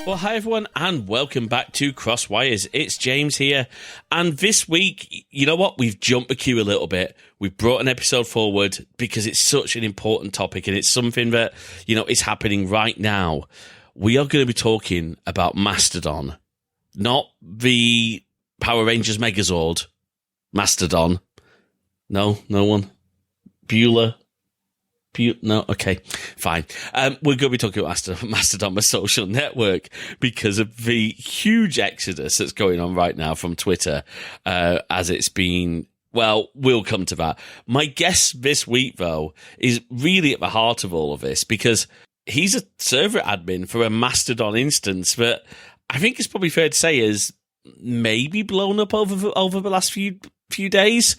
Well, hi everyone, and welcome back to Crosswires. It's James here, and this week, you know what? We've jumped the queue a little bit. We've brought an episode forward because it's such an important topic, and it's something that, you know, is happening right now. We are going to be talking about Mastodon, not the Power Rangers Megazord. Mastodon. No one. Bueller. No, okay, fine. We're going to be talking about Mastodon, the social network, because of the huge exodus that's going on right now from Twitter, as it's been. Well, we'll come to that. My guest this week, though, is really at the heart of all of this, because he's a server admin for a Mastodon instance that I think it's probably fair to say is maybe blown up over the last few days.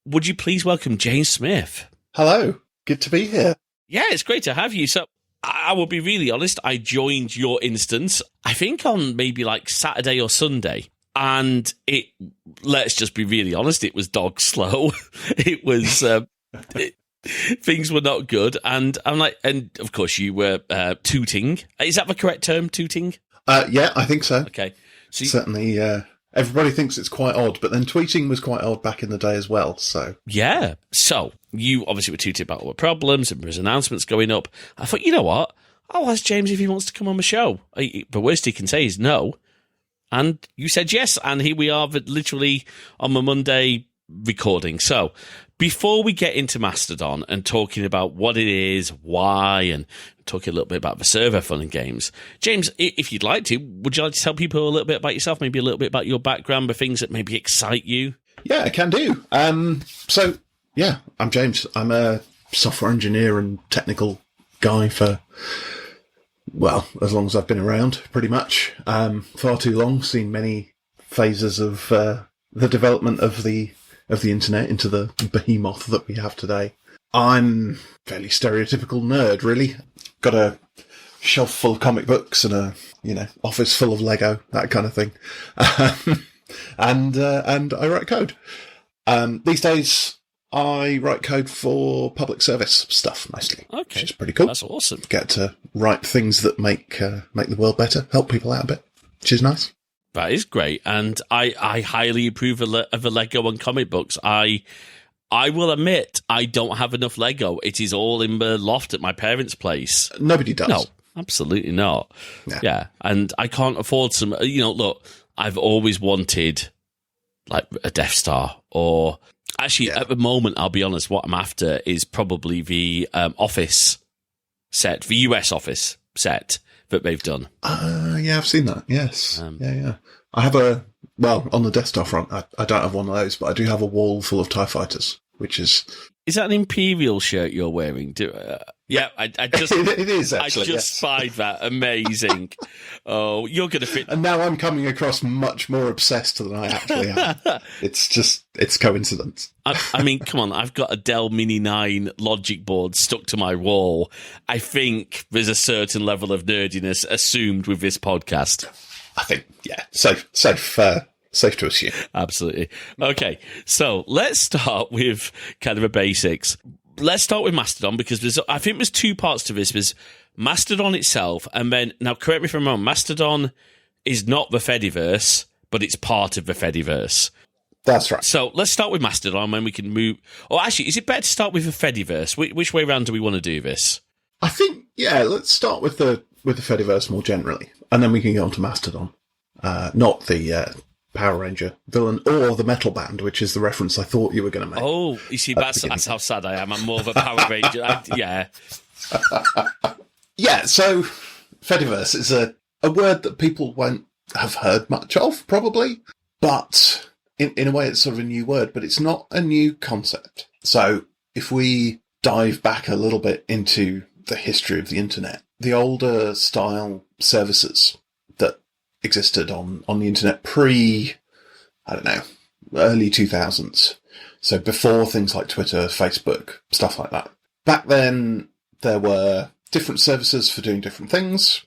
Would you please welcome James Smith? Hello. Good to be here. Yeah, it's great to have you. So I will be really honest. I joined your instance, I think on maybe like Saturday or Sunday. And let's just be really honest, it was dog slow. It was, things were not good. And I'm like, and of course you were tooting. Is that the correct term, tooting? Yeah, I think so. Okay. So certainly, everybody thinks it's quite odd, but then tweeting was quite odd back in the day as well, so. Yeah. So, you obviously were tooting about all the problems and there's announcements going up. I thought, you know what? I'll ask James if he wants to come on the show. The worst he can say is no. And you said yes, and here we are literally on the Monday recording. So, before we get into Mastodon and talking about what it is, why, and talking a little bit about the server fun and games, James, if you'd like to, would you like to tell people a little bit about yourself, maybe a little bit about your background, the things that maybe excite you? Yeah, I can do. So, yeah, I'm James. I'm a software engineer and technical guy for, well, as long as I've been around, pretty much. Far too long, seen many phases of the development of the internet into the behemoth that we have today. I'm fairly stereotypical nerd, really. Got a shelf full of comic books and a, office full of Lego, that kind of thing. And I write code. These days, I write code for public service stuff, mostly. Okay. Which is pretty cool. That's awesome. Get to write things that make the world better, help people out a bit, which is nice. That is great, and I highly approve of the Lego and comic books. I will admit, I don't have enough Lego. It is all in the loft at my parents' place. Nobody does. No, absolutely not. Yeah, and I can't afford some. Look, I've always wanted like a Death Star, or actually, at the moment, I'll be honest, what I'm after is probably the Office set, the US Office set that they've done. Yeah, I've seen that. Yes. Yeah. I have on the Death Star front, I don't have one of those, but I do have a wall full of TIE fighters, which is... Is that an Imperial shirt you're wearing? Yeah, I just... It is, actually. I just spied that. Amazing. Oh, you're going to fit... And now I'm coming across much more obsessed than I actually am. It's coincidence. I mean, come on, I've got a Dell Mini 9 logic board stuck to my wall. I think there's a certain level of nerdiness assumed with this podcast. I think, yeah, safe to assume. Absolutely. Okay, so let's start with kind of the basics. Let's start with Mastodon, because I think there's two parts to this. There's Mastodon itself, and then, now correct me if I'm wrong, Mastodon is not the Fediverse, but it's part of the Fediverse. That's right. So let's start with Mastodon, when we can move... Or actually, is it better to start with the Fediverse? Which way around do we want to do this? I think, yeah, let's start with the Fediverse more generally, and then we can get on to Mastodon. Not the Power Ranger villain or the metal band, which is the reference I thought you were going to make. Oh, you see, that's how sad I am. I'm more of a Power Ranger. Yeah. Yeah, so Fediverse is a word that people won't have heard much of, probably, but in a way it's sort of a new word, but it's not a new concept. So if we dive back a little bit into the history of the internet, the older style services that existed on the internet early 2000s. So before things like Twitter, Facebook, stuff like that. Back then, there were different services for doing different things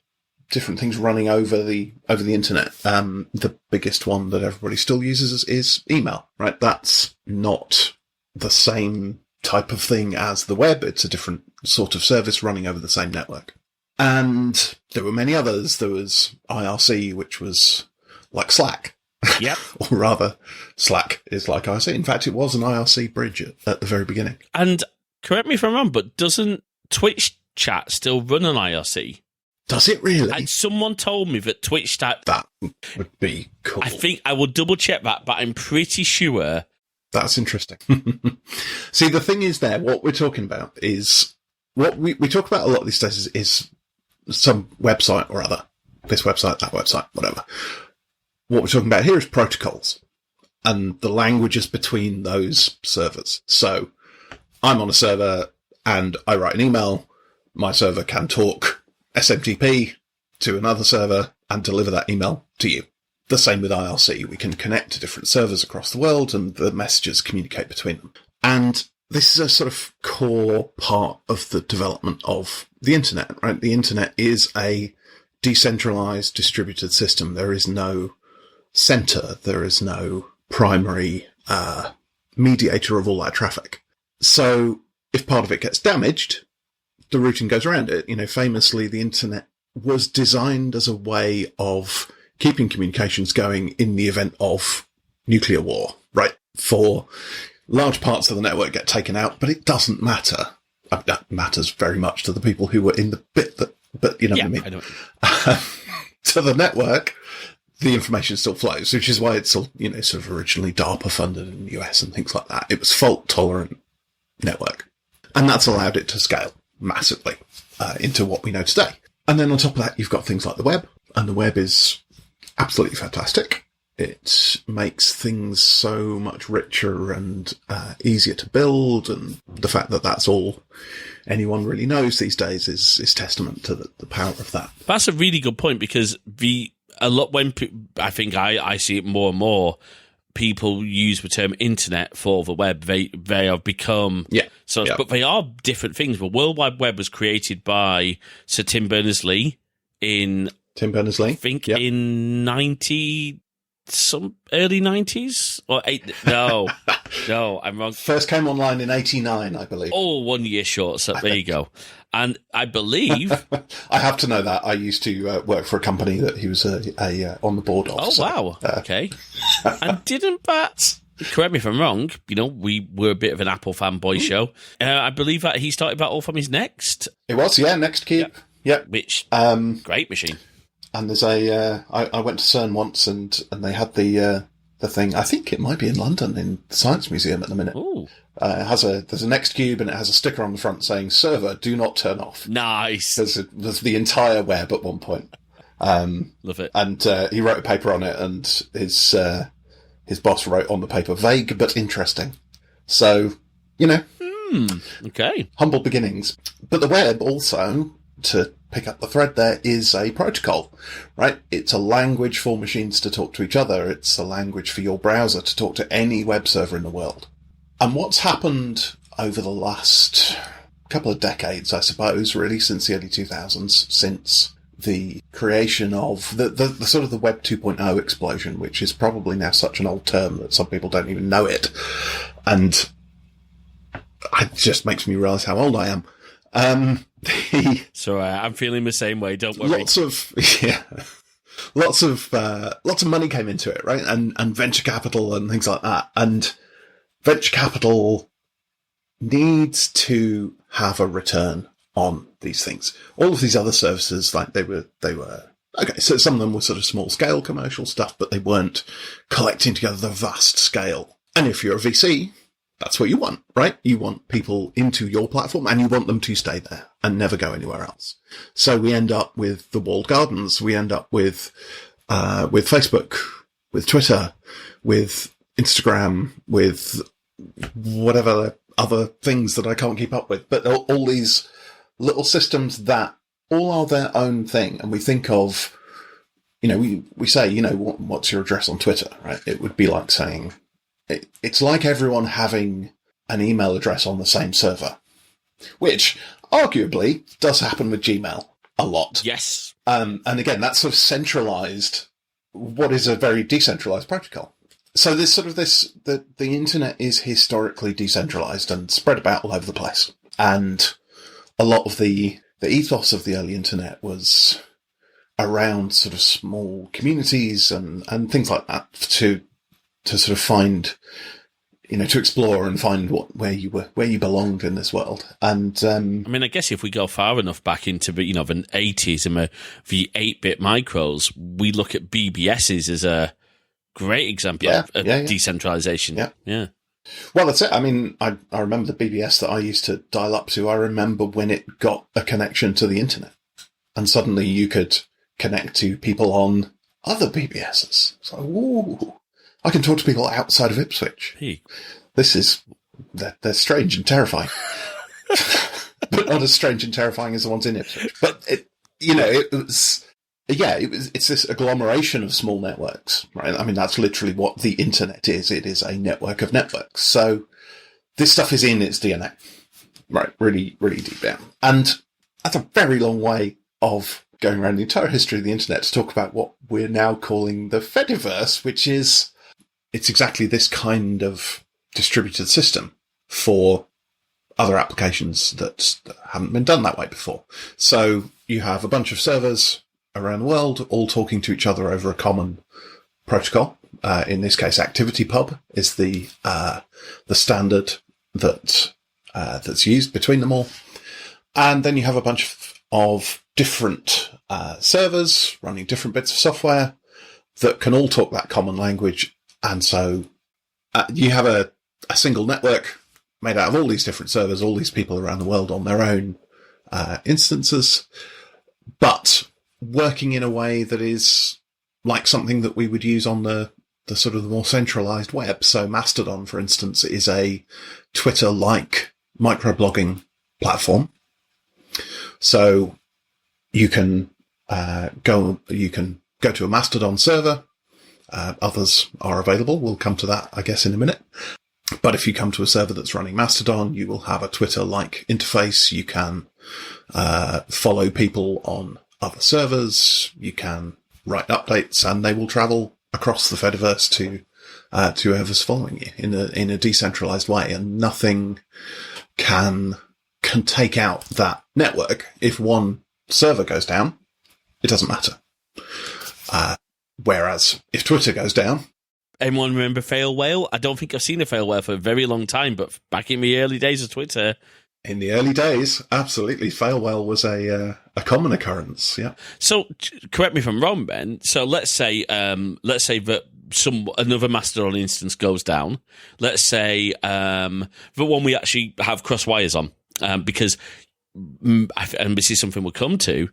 running over the internet. The biggest one that everybody still uses is email, right? That's not the same type of thing as the web. It's a different sort of service running over the same network. And there were many others. There was IRC, which was like Slack. Yep. Or rather, Slack is like IRC. In fact, it was an IRC bridge at the very beginning. And correct me if I'm wrong, but doesn't Twitch chat still run an IRC? Does it really? And someone told me that Twitch chat... That would be cool. I think I will double check that, but I'm pretty sure... That's interesting. See, the thing is there, what we're talking about is... What we talk about a lot these days is some website or other. This website, that website, whatever. What we're talking about here is protocols and the languages between those servers. So I'm on a server and I write an email. My server can talk SMTP to another server and deliver that email to you. The same with IRC. We can connect to different servers across the world and the messages communicate between them. And this is a sort of core part of the development of the internet, right? The internet is a decentralized, distributed system. There is no center. There is no primary mediator of all that traffic. So if part of it gets damaged, the routing goes around it. You know, famously, the internet was designed as a way of keeping communications going in the event of nuclear war, right? For large parts of the network get taken out, but it doesn't matter. That matters very much to the people who were in the bit that, but you know what I mean? I know. To the network, the information still flows, which is why it's, you know, sort of originally DARPA funded in the US and things like that. It was fault tolerant network. And that's allowed it to scale massively into what we know today. And then on top of that, you've got things like the web, and the web is absolutely fantastic. It makes things so much richer and easier to build, and the fact that that's all anyone really knows these days is testament to the power of that. That's a really good point, because I think I see it more and more. People use the term internet for the web. They have become but they are different things. The World Wide Web was created by Sir Tim Berners-Lee in I think in early 90s or no, I'm wrong. First came online in 89, I believe. Oh, 1 year short. So there you go. And I believe I have to know that. I used to work for a company that he was on the board of. Oh, so, wow. Okay. And didn't that, correct me if I'm wrong, you know, we were a bit of an Apple fanboy show. I believe that he started that all from his Next. It was, Next Cube. Yeah. Which, great machine. And there's I went to CERN once and they had the thing, I think it might be in London in the Science Museum at the minute. Ooh. There's a Next Cube and it has a sticker on the front saying, "Server, do not turn off." Nice. There's the entire web at one point. Love it. And he wrote a paper on it, and his boss wrote on the paper, "Vague but interesting." So, you know. Okay. Humble beginnings. But the web also, to pick up the thread there, is a protocol, right? It's a language for machines to talk to each other. It's a language for your browser to talk to any web server in the world. And what's happened over the last couple of decades, I suppose, really, since the early 2000s, since the creation of the sort of the Web 2.0 explosion, which is probably now such an old term that some people don't even know it. And it just makes me realise how old I am. So I'm feeling the same way. Don't worry. Lots of money came into it, right? And venture capital and things like that. And venture capital needs to have a return on these things. All of these other services, like they were okay. So some of them were sort of small scale commercial stuff, but they weren't collecting together the vast scale. And if you're a VC, that's what you want, right? You want people into your platform and you want them to stay there and never go anywhere else. So we end up with the walled gardens. We end up with Facebook, with Twitter, with Instagram, with whatever other things that I can't keep up with. But all these little systems that all are their own thing. And we think of, you know, we say, you know, what's your address on Twitter, right? It would be like saying, it's like everyone having an email address on the same server, which arguably does happen with Gmail a lot. Yes. And again, that's sort of centralized what is a very decentralized protocol. So there's sort of the internet is historically decentralized and spread about all over the place. And a lot of the ethos of the early internet was around sort of small communities and things like that to sort of find, to explore and find where you belonged in this world. And I mean, I guess if we go far enough back into the 80s and the 8-bit micros, we look at BBSs as a great example of decentralization. Yeah. Well, that's it. I mean, I remember the BBS that I used to dial up to. I remember when it got a connection to the internet, and suddenly you could connect to people on other BBSs. So, ooh, I can talk to people outside of Ipswich. Hey. They're strange and terrifying, but not as strange and terrifying as the ones in Ipswich. But it's this agglomeration of small networks, right? I mean, that's literally what the internet is. It is a network of networks. So this stuff is in its DNA, right? Really, really deep down. And that's a very long way of going around the entire history of the internet to talk about what we're now calling the Fediverse, which is, it's exactly this kind of distributed system for other applications that haven't been done that way before. So you have a bunch of servers around the world, all talking to each other over a common protocol. In this case, ActivityPub is the standard that's used between them all. And then you have a bunch of different servers running different bits of software that can all talk that common language. And so you have a single network made out of all these different servers, all these people around the world on their own instances, but working in a way that is like something that we would use on the sort of the more centralized web. So Mastodon, for instance, is a Twitter-like microblogging platform. So you can go to a Mastodon server. Others are available. We'll come to that, I guess, in a minute. But if you come to a server that's running Mastodon, you will have a Twitter-like interface. You can follow people on other servers. You can write updates, and they will travel across the Fediverse to whoever's following you in a decentralized way. And nothing can take out that network. If one server goes down, it doesn't matter. Whereas if Twitter goes down, anyone remember Fail Whale? I don't think I've seen a Fail Whale for a very long time, but back in the early days of Twitter. In the early days, absolutely, Fail Whale was a common occurrence. Yeah. So, correct me if I'm wrong, Ben. So let's say that another Mastodon instance goes down. Let's say the one we actually have cross-wires on, because, and this is something we'll come to,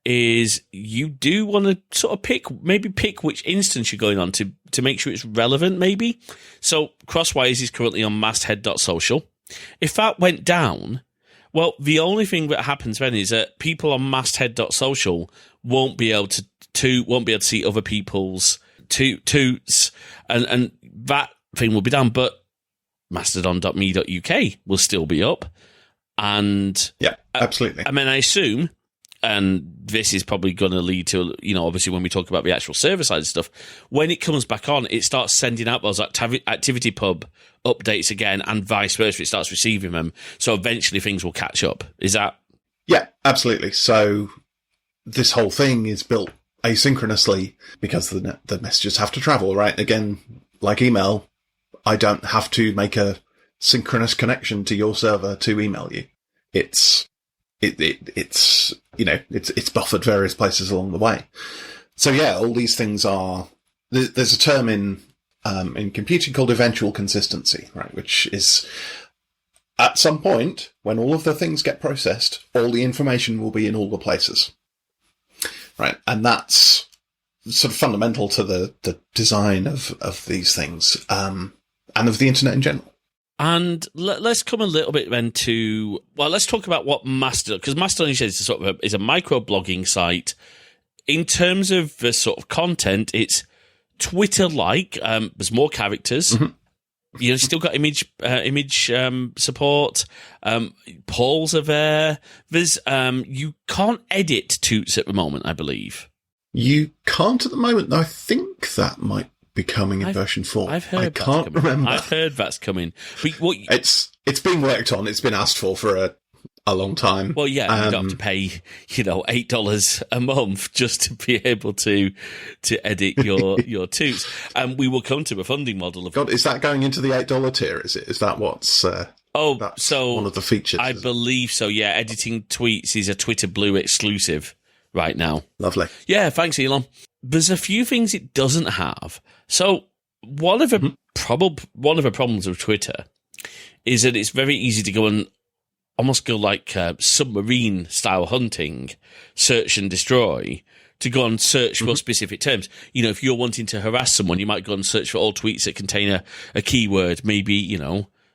is you do want to sort of pick which instance you're going on to make sure it's relevant, maybe. So Crosswires is currently on masthead.social. If that went down, well, the only thing that happens then is that people on masthead.social won't be able to see other people's toots, and that thing will be down. But mastodon.me.uk will still be up, and yeah, absolutely. I mean, I assume. And this is probably going to lead to, obviously when we talk about the actual server side stuff, when it comes back on, it starts sending out those ActivityPub updates again, and vice versa. It starts receiving them. So eventually things will catch up. Is that? Yeah, absolutely. So this whole thing is built asynchronously because the messages have to travel, right? Again, like email, I don't have to make a synchronous connection to your server to email you. It's buffered various places along the way. So yeah, all these things are, there's a term in computing called eventual consistency, right? Which is at some point when all of the things get processed, all the information will be in all the places, right? And that's sort of fundamental to the design of these things, and of the internet in general. And let's come a little bit then to, let's talk about what Mastodon, because Mastodon is a micro-blogging site. In terms of the sort of content, it's Twitter-like. There's more characters. Mm-hmm. Still got image support. Polls are there. There's you can't edit toots at the moment, I believe. You can't at the moment. I think that might be coming in version 4. I've heard. I can't remember. I've heard that's coming. It's being worked on. It's been asked for a long time. Well, yeah, you don't have to pay, $8 a month just to be able to edit your toots. And we will come to a funding model of. God, is that going into the $8 tier? Is it? Is that what's? That's so one of the features. I believe so. Yeah, editing tweets is a Twitter Blue exclusive right now. Lovely. Yeah, thanks, Elon. There's a few things it doesn't have. So one of the problems of Twitter is that it's very easy to go and almost go like submarine style hunting, search and destroy, to go and search for specific terms. If you're wanting to harass someone, you might go and search for all tweets that contain a keyword, maybe,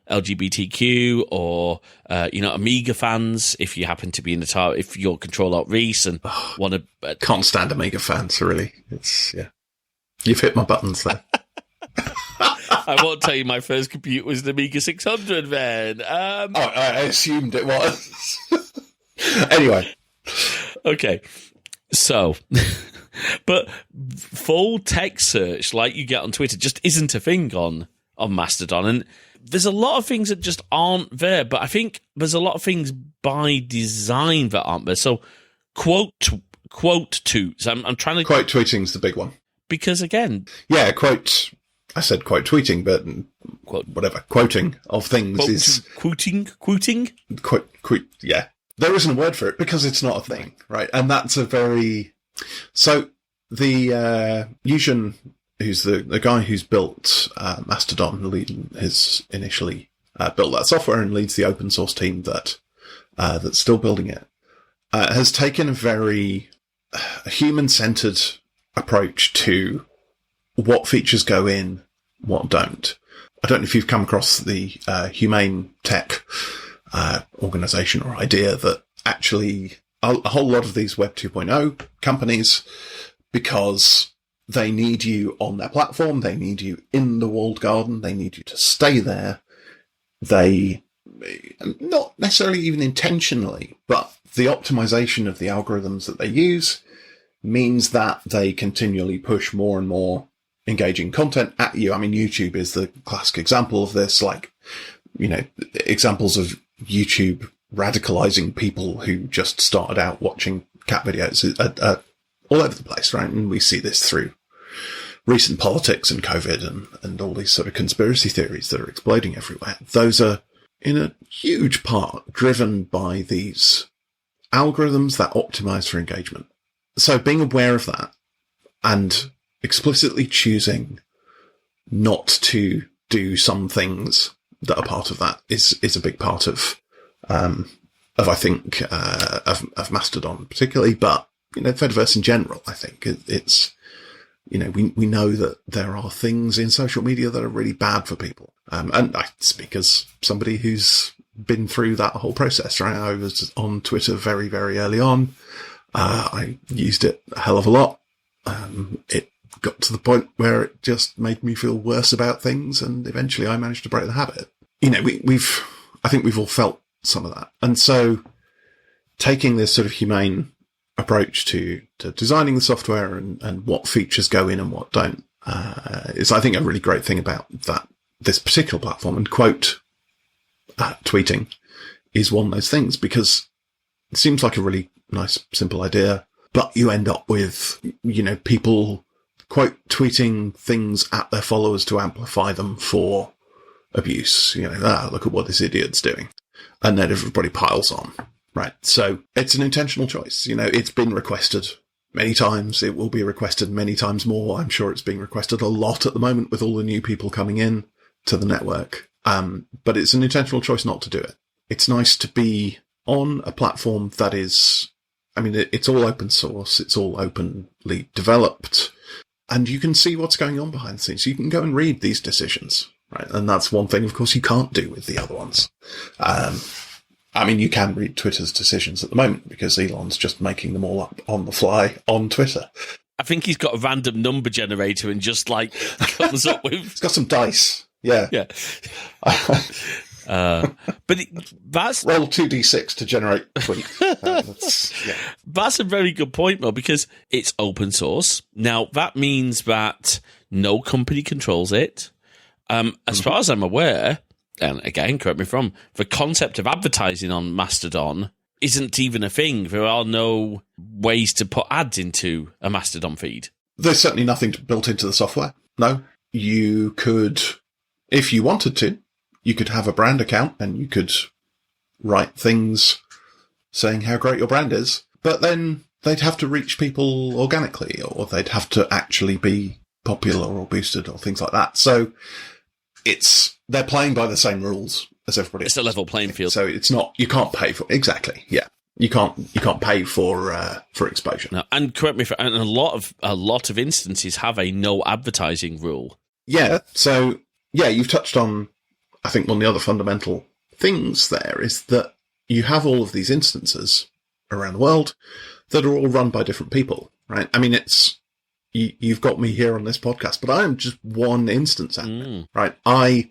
LGBTQ or, Amiga fans, if you happen to be in the if you're Control-Alt-Reese and want to... Can't stand Amiga fans, really. You've hit my buttons there. I won't tell you my first computer was an Amiga 600, man. I assumed it was. Anyway. Okay. So, but full text search like you get on Twitter just isn't a thing on Mastodon. And there's a lot of things that just aren't there, but I think there's a lot of things by design that aren't there. So, quote toots. I'm trying to... Quote tweeting's the big one. Because, again... Yeah, quote... I said quote tweeting, but whatever. Quoting of things is... Quoting? Yeah. There isn't a word for it because it's not a thing, right? And that's a very... So, the Yuzhen, who's the guy who's built Mastodon, has initially built that software and leads the open source team that's still building it, has taken a very human-centered approach to what features go in, what don't. I don't know if you've come across the Humane Tech organization or idea that actually a whole lot of these Web 2.0 companies, because they need you on their platform, they need you in the walled garden, they need you to stay there. They, not necessarily even intentionally, but the optimization of the algorithms that they use means that they continually push more and more engaging content at you. I mean, YouTube is the classic example of this, examples of YouTube radicalizing people who just started out watching cat videos all over the place, right? And we see this through recent politics and COVID and all these sort of conspiracy theories that are exploding everywhere. Those are, in a huge part, driven by these algorithms that optimize for engagement. So being aware of that and explicitly choosing not to do some things that are part of that is a big part of I think, of Mastodon particularly, but, Fediverse in general. I think it's, we know that there are things in social media that are really bad for people. And I speak as somebody who's been through that whole process, right? I was on Twitter very, very early on. I used it a hell of a lot. It got to the point where it just made me feel worse about things, and eventually I managed to break the habit. I think we've all felt some of that. And so taking this sort of humane approach to designing the software and what features go in and what don't, is, I think, a really great thing about this particular platform. And quote tweeting is one of those things, because it seems like a really nice, simple idea, but you end up with, people quote tweeting things at their followers to amplify them for abuse. Look at what this idiot's doing. And then everybody piles on, right? So it's an intentional choice. It's been requested many times. It will be requested many times more. I'm sure it's being requested a lot at the moment with all the new people coming in to the network. But it's an intentional choice not to do it. It's nice to be on a platform that is, it's all open source. It's all openly developed, and you can see what's going on behind the scenes. You can go and read these decisions. Right. And that's one thing, of course, you can't do with the other ones. You can read Twitter's decisions at the moment because Elon's just making them all up on the fly on Twitter. I think he's got a random number generator and just comes up with... He's got some dice. Yeah. Yeah. But that's... Roll 2d6 to generate a tweet. That's a very good point, though, because it's open source. Now, that means that no company controls it. As far as I'm aware, and again, correct me if I'm wrong, the concept of advertising on Mastodon isn't even a thing. There are no ways to put ads into a Mastodon feed. There's certainly nothing built into the software. No. You could, if you wanted to, you could have a brand account and you could write things saying how great your brand is, but then they'd have to reach people organically, or they'd have to actually be popular or boosted or things like that. So they're playing by the same rules as everybody else. It's a level playing field. So it's not, you can't pay for, exactly. Yeah. You can't pay for exposure. No, and correct me if, and a lot of instances have a no advertising rule. Yeah. So yeah, you've touched on, I think one of the other fundamental things there is that you have all of these instances around the world that are all run by different people, right? I mean, you've got me here on this podcast, but I am just one instance admin, right? I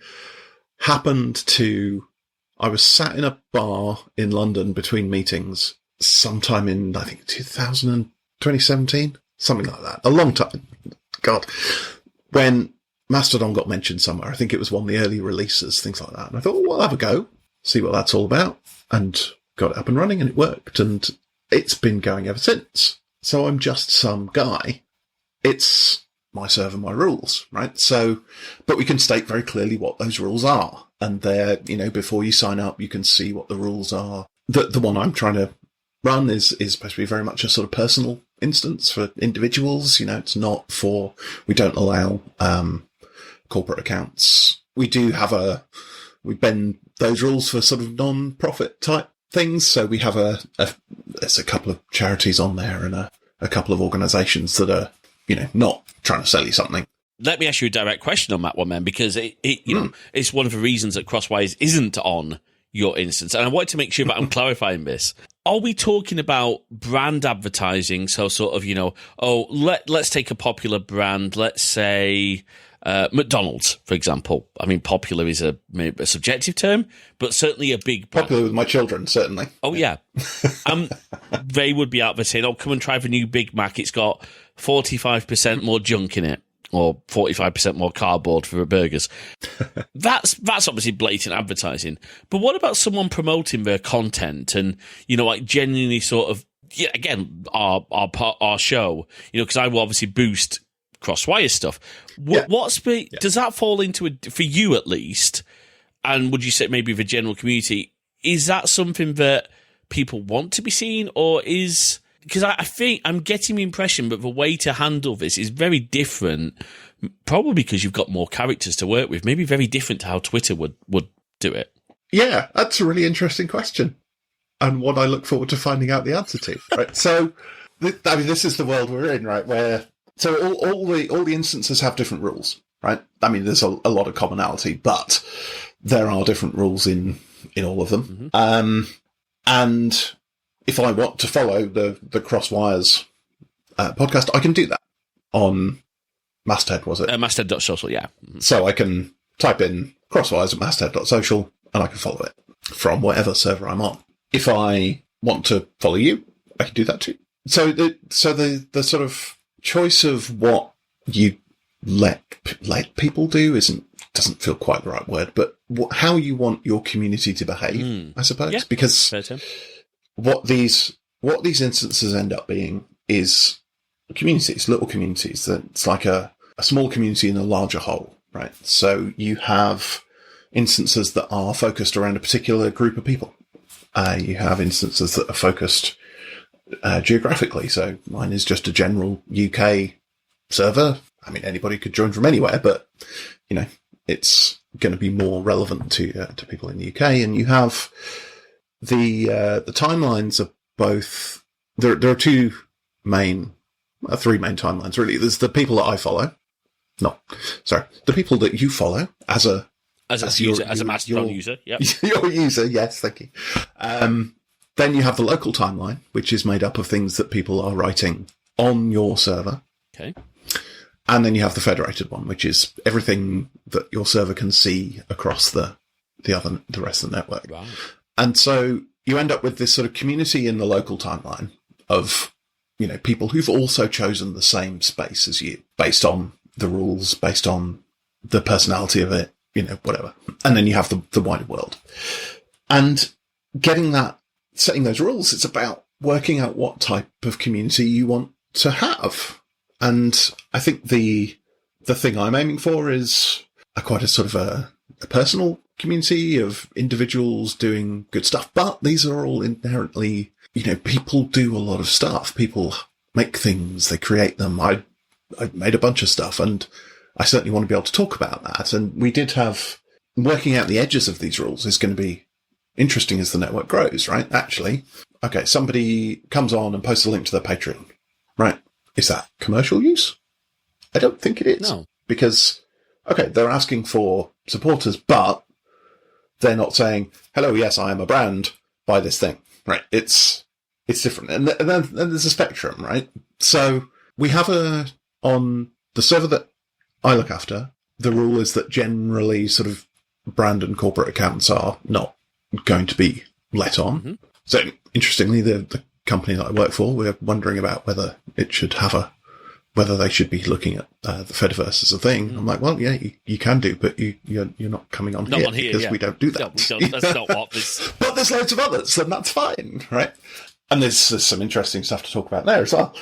was sat in a bar in London between meetings sometime in, I think, 2017, something like that. A long time. God. When Mastodon got mentioned somewhere, I think it was one of the early releases, things like that. And I thought, well, I'll have a go, see what that's all about. And got it up and running, and it worked. And it's been going ever since. So I'm just some guy. It's my server, my rules, right? So, but we can state very clearly what those rules are. And there, before you sign up, you can see what the rules are. The one I'm trying to run is supposed to be very much a sort of personal instance for individuals. It's not we don't allow, corporate accounts. We do have we bend those rules for sort of non-profit type things. So we have there's a couple of charities on there and a couple of organizations that are, not trying to sell you something. Let me ask you a direct question on that one, man, because it's one of the reasons that Crosswires isn't on your instance. And I wanted to make sure that I'm clarifying this. Are we talking about brand advertising? So sort of, let's take a popular brand. Let's say McDonald's, for example. I mean, popular is maybe a subjective term, but certainly a big brand. Popular with my children, certainly. Oh, yeah. They would be out there saying, come and try the new Big Mac. It's got 45% more junk in it, or 45% more cardboard for the burgers. That's obviously blatant advertising. But what about someone promoting their content and, genuinely sort of, again, our show, because I will obviously boost Crosswire stuff. Does that fall into for you at least, and would you say maybe the general community, is that something that people want to be seen, or is... Because I think I'm getting the impression that the way to handle this is very different, probably because you've got more characters to work with, maybe very different to how Twitter would do it. Yeah, that's a really interesting question, and one I look forward to finding out the answer to. Right, so this is the world we're in, right? Where all the instances have different rules, right? I mean, there's a lot of commonality, but there are different rules in all of them, and if I want to follow the Crosswires podcast, I can do that on Masthead, was it? Masthead.social, yeah. So I can type in Crosswires at masthead.social and I can follow it from whatever server I'm on. If I want to follow you, I can do that too. So the sort of choice of what you let people do doesn't feel quite the right word, but how you want your community to behave, I suppose. Yeah, because what these instances end up being is communities, little communities. It's like a small community in a larger whole, right? So you have instances that are focused around a particular group of people. You have instances that are focused geographically. So mine is just a general UK server. I mean, anybody could join from anywhere, but it's going to be more relevant to people in the UK. And you have the timelines are both, there are three main timelines, really. There's the people that I follow. The people that you follow as a Mastodon user. Yep. Your user, yes, thank you. Then you have the local timeline, which is made up of things that people are writing on your server. Okay. And then you have the federated one, which is everything that your server can see across the rest of the network. Wow. And so you end up with this sort of community in the local timeline of, people who've also chosen the same space as you based on the rules, based on the personality of it, whatever. And then you have the wider world. And setting those rules, it's about working out what type of community you want to have. And I think the thing I'm aiming for is quite a sort of a personal community of individuals doing good stuff. But these are all inherently, people do a lot of stuff. People make things, they create them. I made a bunch of stuff, and I certainly want to be able to talk about that. And we did have working out the edges of these rules is going to be interesting as the network grows, right? Actually, okay, somebody comes on and posts a link to their Patreon, right? Is that commercial use? I don't think it is. No. Because, okay, they're asking for supporters, but they're not saying, hello, yes, I am a brand, buy this thing, right? It's different. And then there's a spectrum, right? So we have on the server that I look after, the rule is that generally sort of brand and corporate accounts are not going to be let on. Mm-hmm. So interestingly, the company that I work for, we're wondering about whether it should have whether they should be looking at the Fediverse as a thing. Mm. I'm like, well, yeah, you can do, but you're not coming on here because we don't do that. That's not what this. But there's loads of others, and that's fine, right? And there's some interesting stuff to talk about there as well.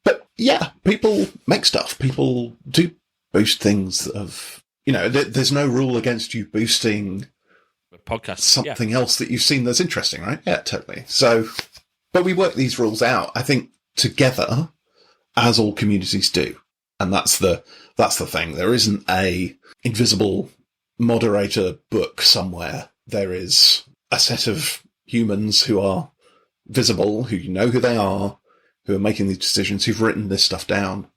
But yeah, people make stuff. People do boost things of, there's no rule against you boosting podcast something else that you've seen that's interesting, right? Yeah, totally. So, but we work these rules out, I think, together, as all communities do. And that's the thing. There isn't a invisible moderator book somewhere. There is a set of humans who are visible, who who they are, who are making these decisions, who've written this stuff down,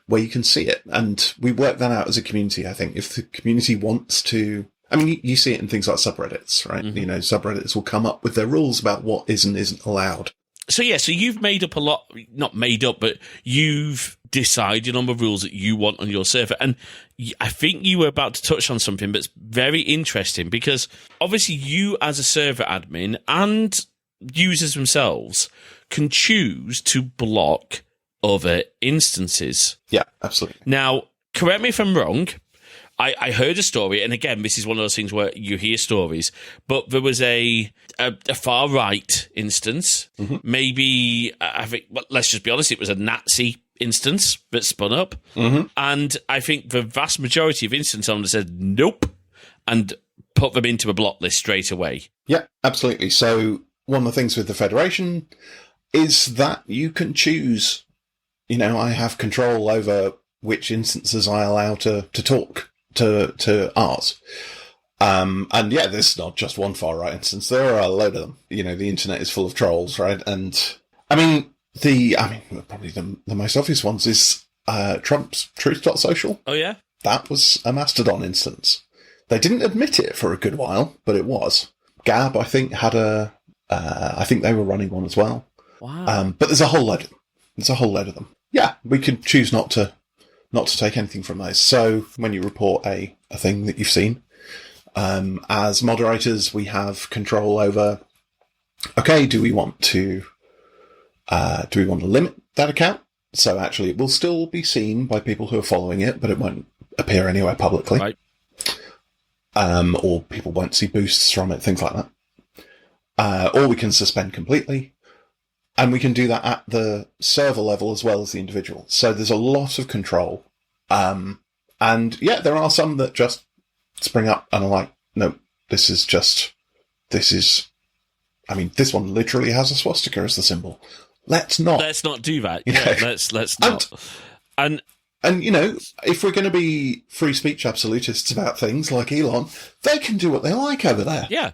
where you can see it. And we work that out as a community, I think. If the community wants to, you see it in things like subreddits, right? Mm-hmm. Subreddits will come up with their rules about what is and isn't allowed. So you've made up a lot, not made up, but you've decided on the rules that you want on your server. And I think you were about to touch on something that's very interesting, because obviously you as a server admin and users themselves can choose to block other instances. Yeah, absolutely. Now, correct me if I'm wrong. I heard a story, and again, this is one of those things where you hear stories, but there was a far right instance. Mm-hmm. Maybe, I think, well, let's just be honest, it was a Nazi instance that spun up. Mm-hmm. And I think the vast majority of instance owners said nope and put them into a block list straight away. Yeah, absolutely. So one of the things with the Federation is that you can choose, I have control over which instances I allow to talk to ours. And yeah, this is not just one far right instance. There are a load of them. The internet is full of trolls, right? And probably the most obvious ones is Trump's Truth.social. Oh yeah? That was a Mastodon instance. They didn't admit it for a good while, but it was. Gab, I think, had I think they were running one as well. Wow. But there's a whole load of them. Yeah, we can choose not to take anything from those. So when you report a thing that you've seen, as moderators, we have control over, okay, do we want to limit that account? So actually it will still be seen by people who are following it, but it won't appear anywhere publicly. Right. Or people won't see boosts from it, things like that. Or we can suspend completely. And we can do that at the server level as well as the individual. So there's a lot of control. And yeah, there are some that just spring up and are like, no, this one literally has a swastika as the symbol. Let's not do that. Yeah, let's not. And if we're going to be free speech absolutists about things like Elon, they can do what they like over there. Yeah.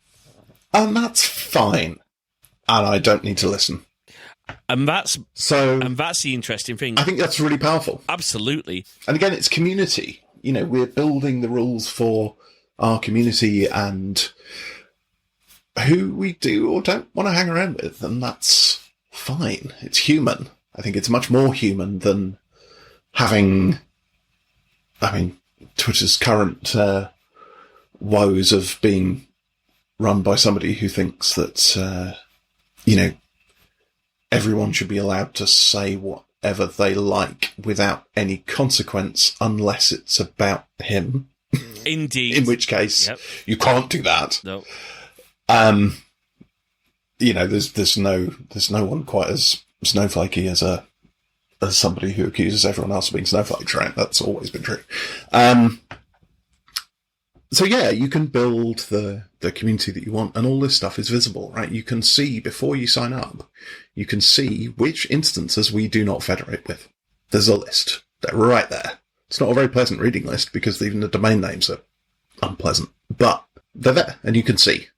And that's fine. And I don't need to listen. And that's the interesting thing. I think that's really powerful. Absolutely. And again, it's community. We're building the rules for our community and who we do or don't want to hang around with, and that's fine. It's human. I think it's much more human than having, Twitter's current woes of being run by somebody who thinks that, everyone should be allowed to say whatever they like without any consequence unless it's about him. Indeed. In which case, you can't do that. No. There's no one quite as snowflakey as somebody who accuses everyone else of being snowflakes, right? That's always been true. So yeah, you can build the community that you want, and all this stuff is visible, right? You can see before you sign up, you can see which instances we do not federate with. There's a list. They're right there. It's not a very pleasant reading list because even the domain names are unpleasant, but they're there and you can see.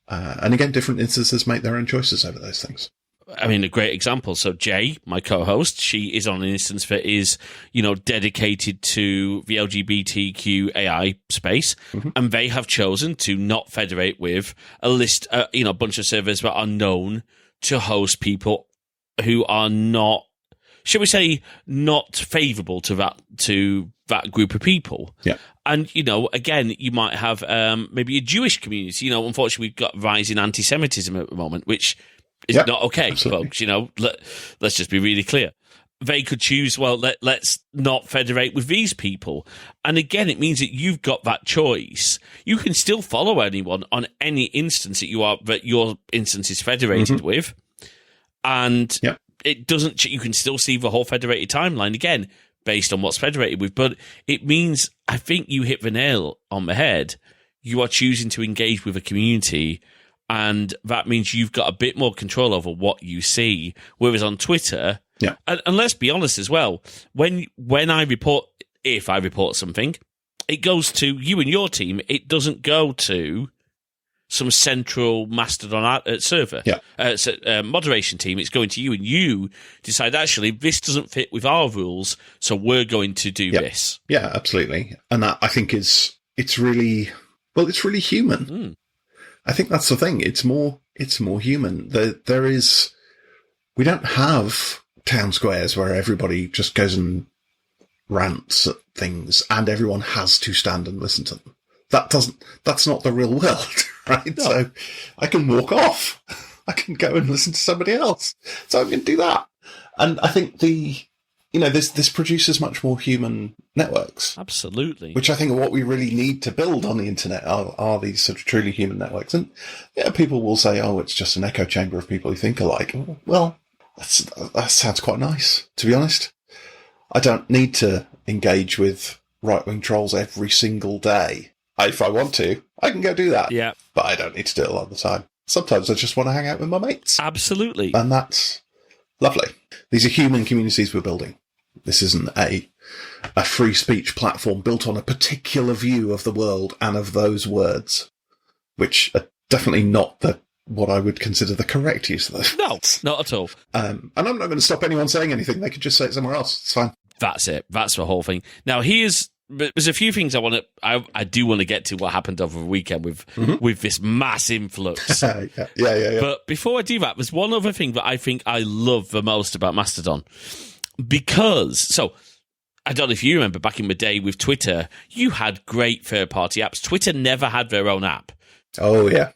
And again, different instances make their own choices over those things. I mean, a great example. So Jay, my co-host, she is on an instance that is, dedicated to the LGBTQ AI space, and they have chosen to not federate with a list, a bunch of servers that are known to host people who are not, shall we say, not favourable to that group of people. Yeah. And, again, you might have maybe a Jewish community. Unfortunately, we've got rising anti-Semitism at the moment, which is not okay, absolutely. Folks. Let's just be really clear. They could choose, let's not federate with these people. And again, it means that you've got that choice. You can still follow anyone on any instance that your instance is federated with. And it doesn't, you can still see the whole federated timeline again, based on what's federated with. But it means, I think you hit the nail on the head. You are choosing to engage with a community, and that means you've got a bit more control over what you see. Whereas on Twitter, and let's be honest as well, when if I report something, it goes to you and your team. It doesn't go to some central Mastodon server, moderation team. It's going to you, and you decide, actually, this doesn't fit with our rules, so we're going to do this. Yeah, absolutely. And that, I think, it's really human. I think that's the thing. It's more human. We don't have town squares where everybody just goes and rants at things and everyone has to stand and listen to them. That's not the real world, right? No. So I can walk off. I can go and listen to somebody else. So I can do that. And I think this produces much more human networks. Absolutely. Which I think are what we really need to build on the internet are these sort of truly human networks. And people will say, it's just an echo chamber of people who think alike. Well, that sounds quite nice, to be honest. I don't need to engage with right-wing trolls every single day. If I want to, I can go do that. Yeah. But I don't need to do it a lot of the time. Sometimes I just want to hang out with my mates. Absolutely. And that's lovely. These are human communities we're building. This isn't a free speech platform built on a particular view of the world and of those words, which are definitely not what I would consider the correct use of those. No, not at all. And I'm not going to stop anyone saying anything. They could just say it somewhere else. It's fine. That's it. That's the whole thing. Now, there's a few things I do want to get to what happened over the weekend with this mass influx. Yeah. But before I do that, there's one other thing that I think I love the most about Mastodon. Because, I don't know if you remember back in the day with Twitter, you had great third-party apps. Twitter never had their own app. Oh, yeah.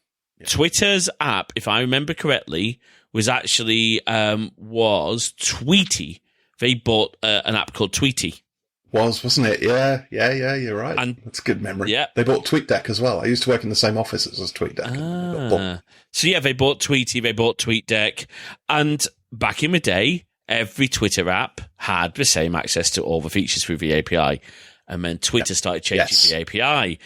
Twitter's app, if I remember correctly, was actually was Tweety. They bought an app called Tweety. Wasn't it? Yeah, you're right. And that's a good memory. Yeah. They bought TweetDeck as well. I used to work in the same office as TweetDeck. So they bought Tweety, they bought TweetDeck, and back in the day, every Twitter app had the same access to all the features through the API. And then Twitter started changing the API,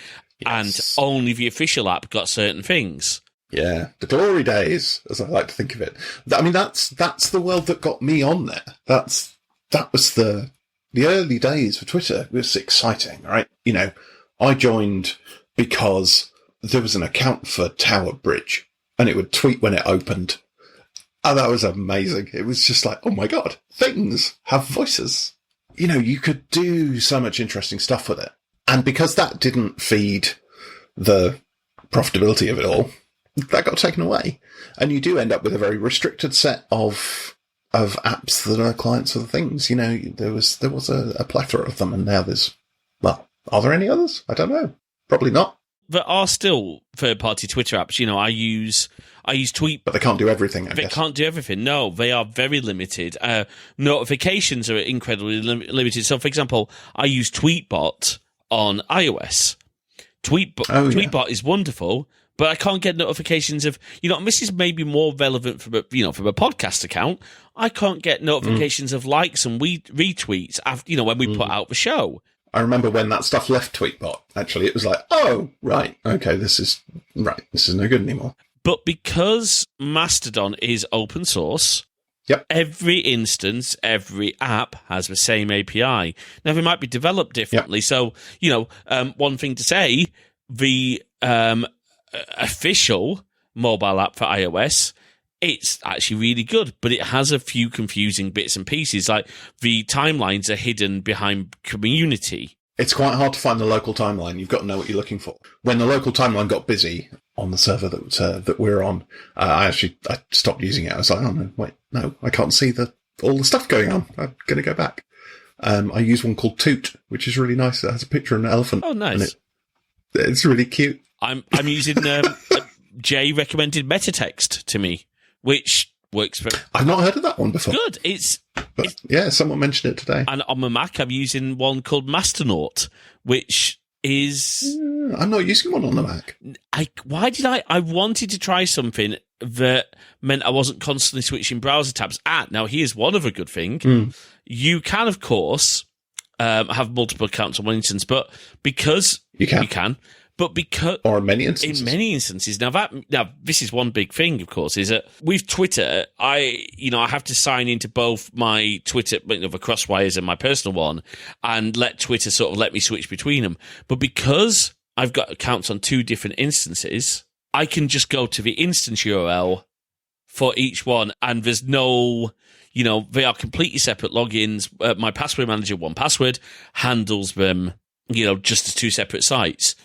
and only the official app got certain things. Yeah, the glory days, as I like to think of it. I mean, that's the world that got me on there. That was the early days for Twitter. It was exciting, right? I joined because there was an account for Tower Bridge, and it would tweet when it opened. And that was amazing. It was just like, oh my God, things have voices. You could do so much interesting stuff with it. And because that didn't feed the profitability of it all, that got taken away. And you do end up with a very restricted set of apps that are clients of the things. There was a plethora of them, and now are there any others? I don't know. Probably not. There are still third-party Twitter apps. I use Tweet, but they can't do everything. They can't do everything. No, they are very limited. Notifications are incredibly limited. So, for example, I use Tweetbot on iOS, Tweetbot is wonderful, but I can't get notifications of, and this is maybe more relevant from a podcast account. I can't get notifications of likes and retweets after, when we put out the show. I remember when that stuff left Tweetbot, actually, it was like, oh, right, okay, this is no good anymore. But because Mastodon is open source, yep, every instance, every app has the same API. Now, they might be developed differently. Yep. So, one thing to say, the official mobile app for iOS, it's actually really good, but it has a few confusing bits and pieces. Like the timelines are hidden behind community. It's quite hard to find the local timeline. You've got to know what you're looking for. When the local timeline got busy on the server that we're on, I stopped using it. I was like, oh no, I can't see all the stuff going on. I'm going to go back. I use one called Toot, which is really nice. It has a picture of an elephant. Oh, nice. It's really cute. I'm using Jay recommended metatext to me, which works for... I've not heard of that one before. Good. Yeah, someone mentioned it today. And on my Mac, I'm using one called Mastodon, which is... I'm not using one on the Mac. I wanted to try something that meant I wasn't constantly switching browser tabs. Now, here's one other good thing. You can, of course, have multiple accounts on one instance, but because... You can. But because... Or in many instances. In many instances. Now, this is one big thing, of course, is that with Twitter, I have to sign into both my Twitter, the Crosswires and my personal one, and let Twitter sort of let me switch between them. But because I've got accounts on two different instances, I can just go to the instance URL for each one, and there's no... they are completely separate logins. My password manager, 1Password, handles them, just as two separate sites.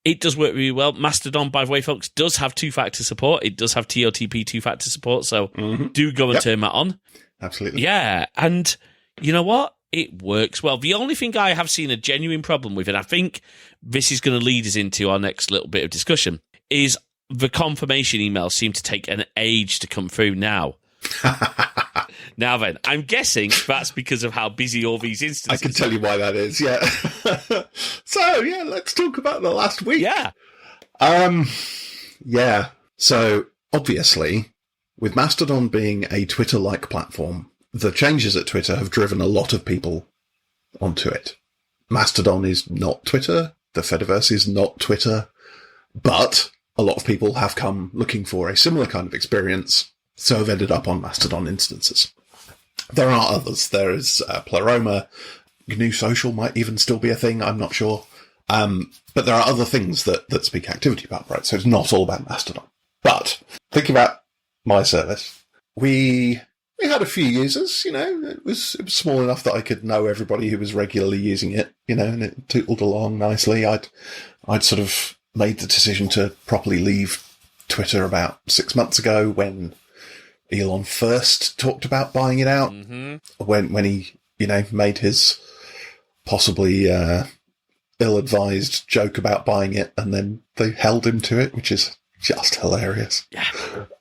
It does work really well. Mastodon, by the way, folks, does have two-factor support. It does have TOTP two-factor support, so do go and turn that on. Absolutely. Yeah, and you know what? It works well. The only thing I have seen a genuine problem with, and I think this is going to lead us into our next little bit of discussion, is the confirmation emails seem to take an age to come through now. Now then, I'm guessing that's because of how busy all these instances are. I can tell you why that is, yeah. So, yeah, let's talk about the last week. Yeah. Yeah. So, obviously, with Mastodon being a Twitter-like platform, the changes at Twitter have driven a lot of people onto it. Mastodon is not Twitter. The Fediverse is not Twitter. But a lot of people have come looking for a similar kind of experience, so have ended up on Mastodon instances. There are others. There is Pleroma. GNU Social might even still be a thing. I'm not sure. But there are other things that speak activity about, right? So it's not all about Mastodon. But thinking about my service, we had a few users, it was small enough that I could know everybody who was regularly using it, and it tootled along nicely. I'd sort of made the decision to properly leave Twitter about 6 months ago when Elon first talked about buying it out, when he, made his possibly ill-advised joke about buying it, and then they held him to it, which is just hilarious. Yeah.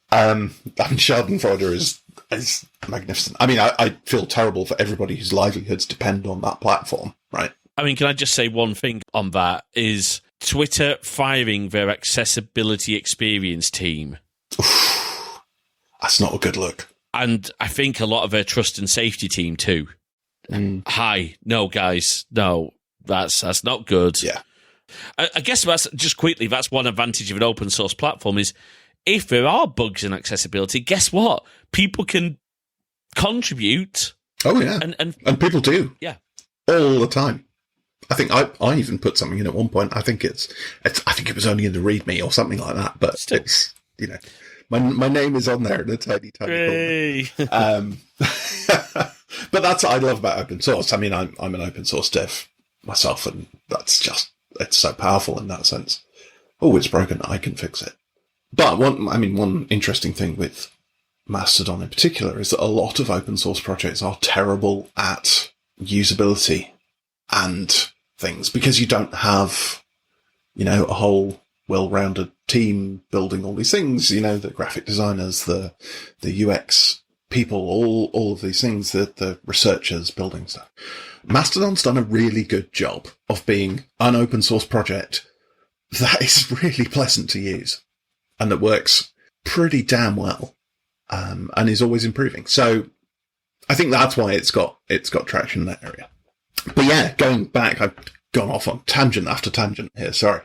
Schadenfreude is magnificent. I mean, I feel terrible for everybody whose livelihoods depend on that platform, right? I mean, can I just say one thing on that is Twitter firing their accessibility experience team. That's not a good look. And I think a lot of their trust and safety team too. No, guys, no, that's not good. Yeah. I guess that's one advantage of an open source platform is if there are bugs in accessibility, guess what? People can contribute. Oh yeah. And people do. Yeah. All the time. I think I even put something in at one point. I think I think it was only in the README or something like that, but still. It's, my name is on there in a tiny corner. But that's what I love about open source. I mean, I'm an open source dev myself, and it's so powerful in that sense. Oh, it's broken. I can fix it. But one interesting thing with Mastodon in particular is that a lot of open source projects are terrible at usability and things because you don't have, a whole well-rounded team building all these things, the graphic designers, the UX people, all of these things, the researchers building stuff. Mastodon's done a really good job of being an open source project that is really pleasant to use and that works pretty damn well, and is always improving. So I think that's why it's got traction in that area. But yeah, going back, I've gone off on tangent after tangent here. Sorry.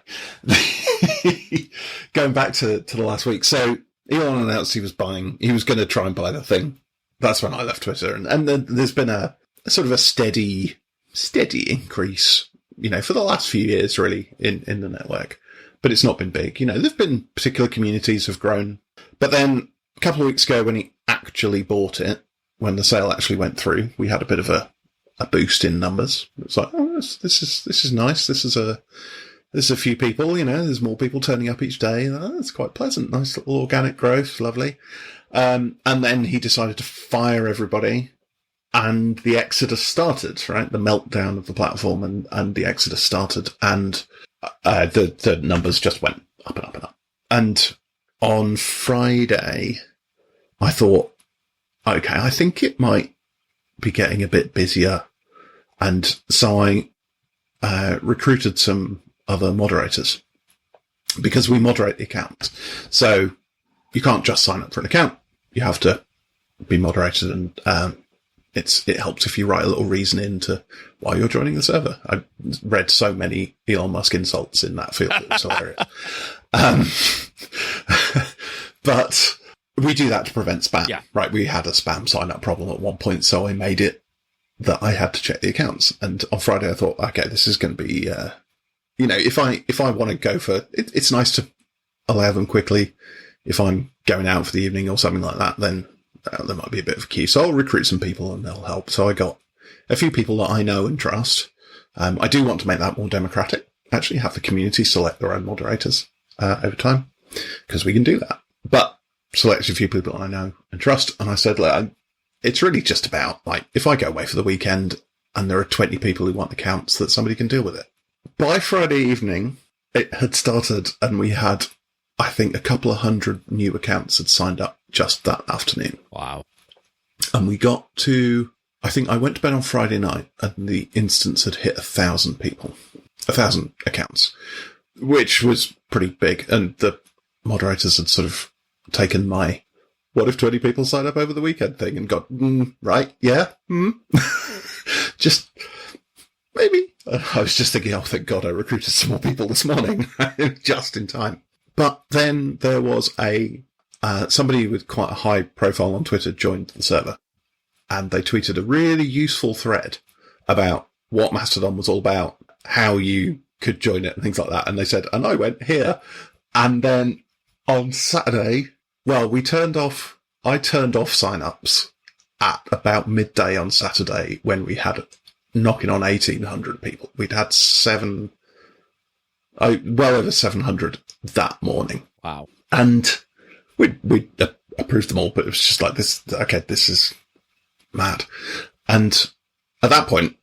Going back to the last week. So Elon announced he was going to try and buy the thing. That's when I left Twitter. And then there's been a sort of a steady increase, for the last few years, really, in the network. But it's not been big. There've been particular communities have grown. But then a couple of weeks ago, when he actually bought it, when the sale actually went through, we had a bit of a boost in numbers. It's like, oh, this is nice. This is a few people, there's more people turning up each day. It's quite pleasant. Nice little organic growth. Lovely. And then he decided to fire everybody, and the exodus started, right? The meltdown of the platform and the exodus started, and the numbers just went up and up and up. And on Friday, I thought, okay, I think it might be getting a bit busier. And so I recruited some other moderators, because we moderate the accounts. So you can't just sign up for an account. You have to be moderated, and it helps if you write a little reason into why you're joining the server. I read so many Elon Musk insults in that field. It was hilarious. But we do that to prevent spam. Yeah. Right. We had a spam sign up problem at one point, so I made it that I had to check the accounts. And on Friday I thought, okay, this is going to be, if I want to go for it, it's nice to allow them quickly. If I'm going out for the evening or something like that, then there might be a bit of a queue. So I'll recruit some people and they'll help. So I got a few people that I know and trust. I do want to make that more democratic, actually have the community select their own moderators over time, because we can do that. But select a few people I know and trust. And I said, look, it's really just about, like, if I go away for the weekend and there are 20 people who want accounts, that somebody can deal with it. By Friday evening, it had started, and we had, I think, a couple of hundred new accounts had signed up just that afternoon. Wow. And we got to, I think I went to bed on Friday night, and the instance had hit 1,000 people, 1,000 accounts, which was pretty big. And the moderators had sort of taken my, what if 20 people sign up over the weekend thing, and got, right, yeah, just maybe. I was just thinking, oh, thank God I recruited some more people this morning, just in time. But then there was somebody with quite a high profile on Twitter joined the server, and they tweeted a really useful thread about what Mastodon was all about, how you could join it and things like that. And they said, and I went here. And then on Saturday, well, I turned off signups at about midday on Saturday, when we had knocking on 1,800 people. We'd had well over 700 that morning. Wow. And we approved them all, but it was just like this, okay, this is mad. And at that point,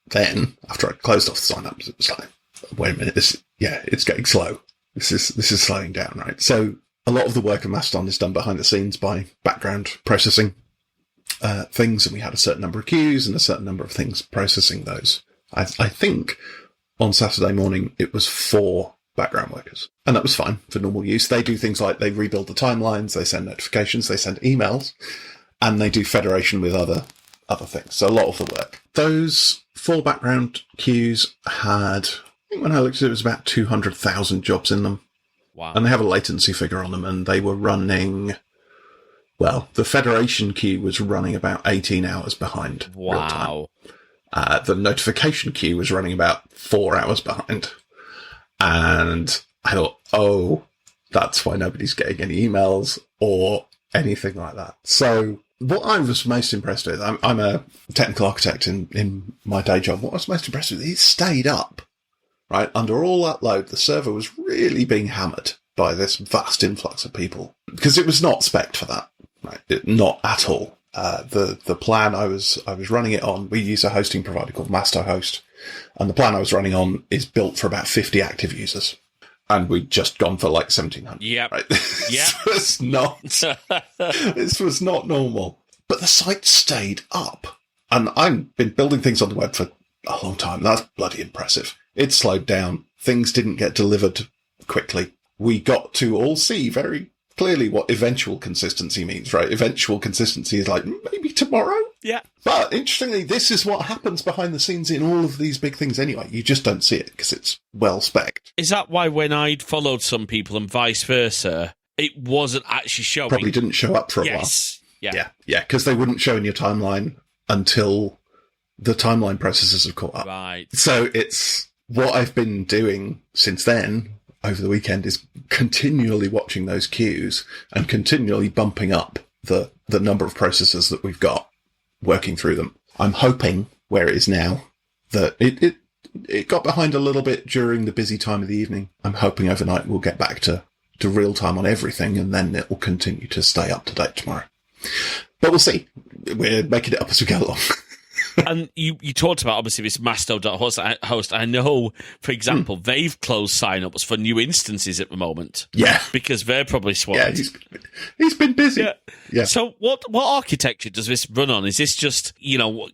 then, after I closed off the sign-ups, it was like, wait a minute, it's getting slow. This is slowing down, right? So a lot of the work of Mastodon is done behind the scenes by background processing things, and we had a certain number of queues and a certain number of things processing those. I think on Saturday morning it was 4 background workers, and that was fine for normal use. They do things like they rebuild the timelines, they send notifications, they send emails, and they do federation with other things. So a lot of the work. Those 4 background queues had, I think when I looked at it, was about 200,000 jobs in them. Wow. And they have a latency figure on them, and they were running, well, the Federation queue was running about 18 hours behind. Wow. Real time. The notification queue was running about 4 hours behind. And I thought, oh, that's why nobody's getting any emails or anything like that. So what I was most impressed with, I'm a technical architect in my day job. What I was most impressed with, it stayed up. Right, under all that load, the server was really being hammered by this vast influx of people, because it was not spec'd for that. Right, not at all. The plan I was running it on, we use a hosting provider called Mastodon, and the plan I was running on is built for about 50 active users, and we'd just gone for like 1,700. Yeah, right. Yeah. This was not normal, but the site stayed up, and I've been building things on the web for a long time. That's bloody impressive. It slowed down. Things didn't get delivered quickly, we got to all see very clearly what eventual consistency means, right? Eventual consistency is like, maybe tomorrow? Yeah. But interestingly, this is what happens behind the scenes in all of these big things anyway. You just don't see it because it's well spec'd. Is that why when I'd followed some people and vice versa, it wasn't actually showing? Probably didn't show up for a while. Yeah. Yeah, because they wouldn't show in your timeline until the timeline processors have caught up. Right. So it's what I've been doing since then over the weekend is continually watching those queues and continually bumping up the number of processors that we've got working through them. I'm hoping where it is now that it got behind a little bit during the busy time of the evening. I'm hoping overnight we'll get back to real time on everything, and then it will continue to stay up to date tomorrow. But we'll see. We're making it up as we go along. And you talked about, obviously, this Mastodon host. I know, for example, they've closed sign-ups for new instances at the moment. Yeah. Because they're probably swamped. Yeah, he's been busy. Yeah. So what architecture does this run on? Is this just,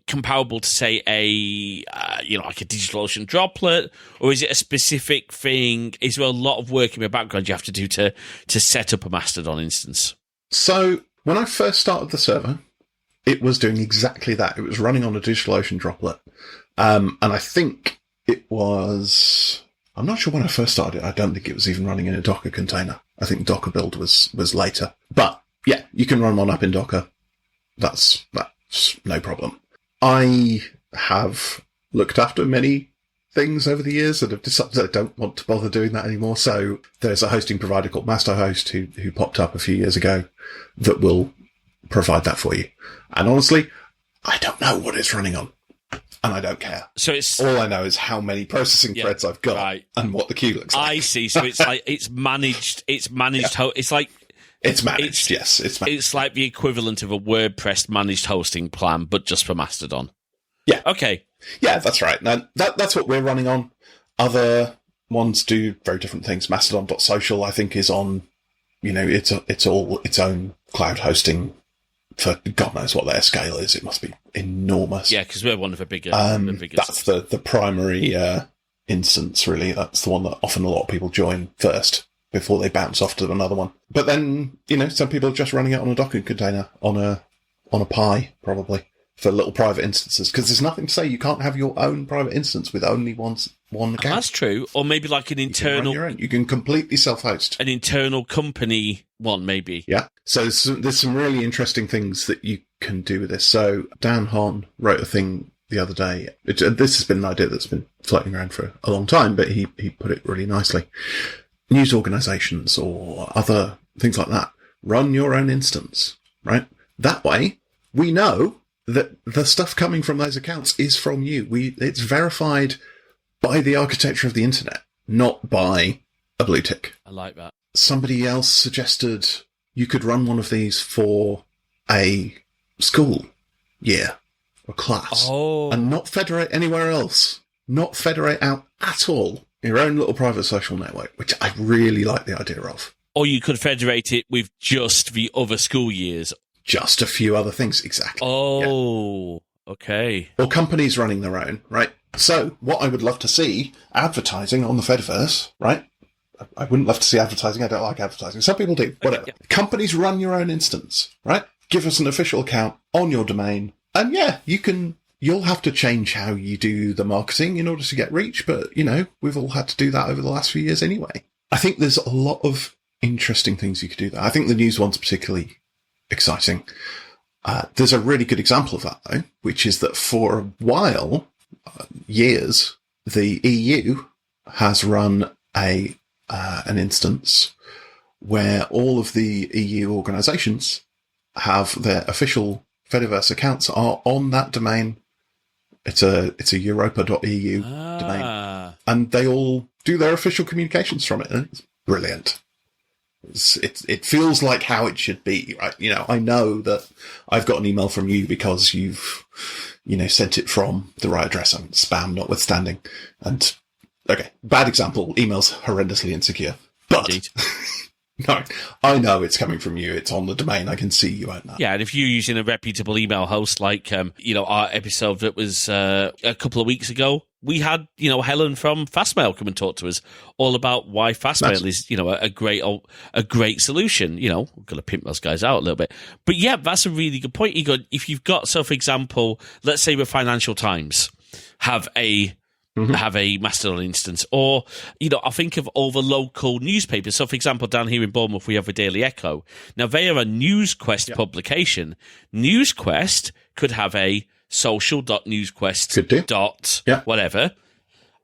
comparable to, say, like a DigitalOcean droplet? Or is it a specific thing? Is there a lot of work in the background you have to do to set up a Mastodon instance? So when I first started the server, it was doing exactly that. It was running on a DigitalOcean droplet. And I think it was... I'm not sure when I first started it. I don't think it was even running in a Docker container. I think Docker build was later. But, yeah, you can run one up in Docker. That's no problem. I have looked after many things over the years and have decided I don't want to bother doing that anymore. So there's a hosting provider called Mastodon who popped up a few years ago that will provide that for you. And honestly, I don't know what it's running on, and I don't care. So it's all I know is how many processing threads I've got and what the queue looks like. I see. So it's like it's managed. It's managed. Yeah. It's like it's managed. Yes, it's managed. It's like the equivalent of a WordPress managed hosting plan, but just for Mastodon. Yeah. Okay. Yeah, that's right. Now that's what we're running on. Other ones do very different things. Mastodon.social, I think, is on. It's all its own cloud hosting. For God knows what their scale is. It must be enormous. Yeah, because we're one of the bigger. That's the primary instance, really. That's the one that often a lot of people join first before they bounce off to another one. But then, some people are just running it on a Docker container, on a Pi, probably, for little private instances. Because there's nothing to say you can't have your own private instance with only one account. That's true. Or maybe like an internal... You can completely self-host. An internal company one, maybe. Yeah. So there's some really interesting things that you can do with this. So Dan Hahn wrote a thing the other day. This has been an idea that's been floating around for a long time, but he put it really nicely. News organizations or other things like that, run your own instance, right? That way, we know that the stuff coming from those accounts is from you. It's verified by the architecture of the internet, not by a blue tick. I like that. Somebody else suggested you could run one of these for a school year or class and not federate anywhere else. Not federate out at all. Your own little private social network, which I really like the idea of. Or you could federate it with just the other school years. Just a few other things, exactly. Oh, yeah. Okay. Or companies running their own, right? So what I would love to see, advertising on the Fediverse, right? I wouldn't love to see advertising. I don't like advertising. Some people do. Whatever. Okay, yeah. Companies run your own instance, right? Give us an official account on your domain. And yeah, you'll have to change how you do the marketing in order to get reach. But, we've all had to do that over the last few years anyway. I think there's a lot of interesting things you could do there. I think the news one's particularly exciting. There's a really good example of that, though, which is that for a while, years, the EU has run an instance where all of the EU organisations have their official Fediverse accounts are on that domain. It's a europa.eu domain, and they all do their official communications from it. And it's brilliant. It feels like how it should be, right? I know that I've got an email from you because you've, sent it from the right address. Spam notwithstanding. And okay, bad example. Email's horrendously insecure, but No, I know it's coming from you. It's on the domain. I can see you own that. Yeah, and if you're using a reputable email host like, our episode that was a couple of weeks ago, we had, Helen from Fastmail come and talk to us all about why Fastmail is, a great solution. We're going to pimp those guys out a little bit. But yeah, that's a really good point, Igor. If you've got, so for example, let's say the Financial Times have a Mastodon instance, or I think of all the local newspapers. So, for example, down here in Bournemouth, we have the Daily Echo. Now, they are a NewsQuest publication. NewsQuest could have a social.newsquest. Whatever,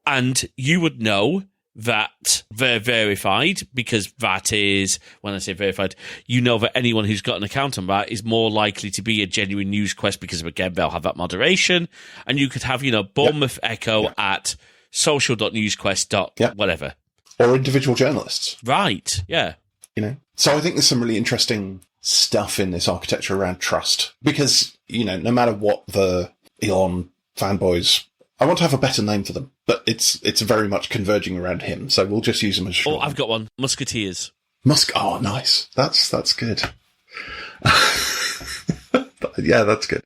and you would know that they're verified, because that is, when I say verified, that anyone who's got an account on that is more likely to be a genuine NewsQuest, because again, they'll have that moderation. And you could have, Bournemouth Echo at social.newsquest. Whatever. Or individual journalists. Right, yeah. So I think there's some really interesting stuff in this architecture around trust, because, no matter what the Elon fanboys, I want to have a better name for them, but it's very much converging around him, so we'll just use them as short. Oh, I've got one. Musketeers. Oh, nice. That's good. Yeah, that's good.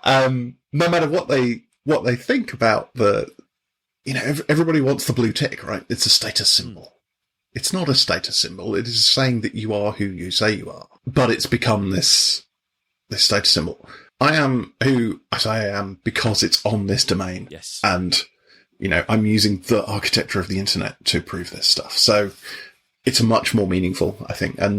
No matter what they think about everybody wants the blue tick, right? It's a status symbol. It's not a status symbol. It is saying that you are who you say you are, but it's become this status symbol. I am who I say I am because it's on this domain. Yes. And, I'm using the architecture of the internet to prove this stuff. So it's much more meaningful, I think. And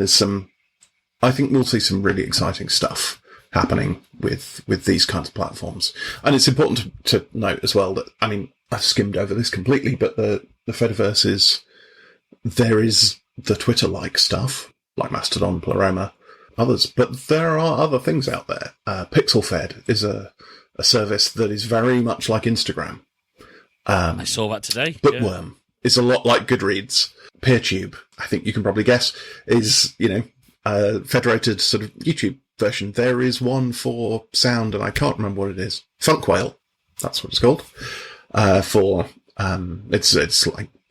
I think we'll see some really exciting stuff happening with these kinds of platforms. And it's important to note as well that, I skimmed over this completely, but the Fediverse there is the Twitter-like stuff, like Mastodon, Pleroma, others, but there are other things out there. PixelFed is a service that is very much like Instagram. I saw that today. Bookworm is a lot like Goodreads. PeerTube, I think you can probably guess, is, a federated sort of YouTube version. There is one for sound, and I can't remember what it is. Funkwhale, that's what it's called. It's like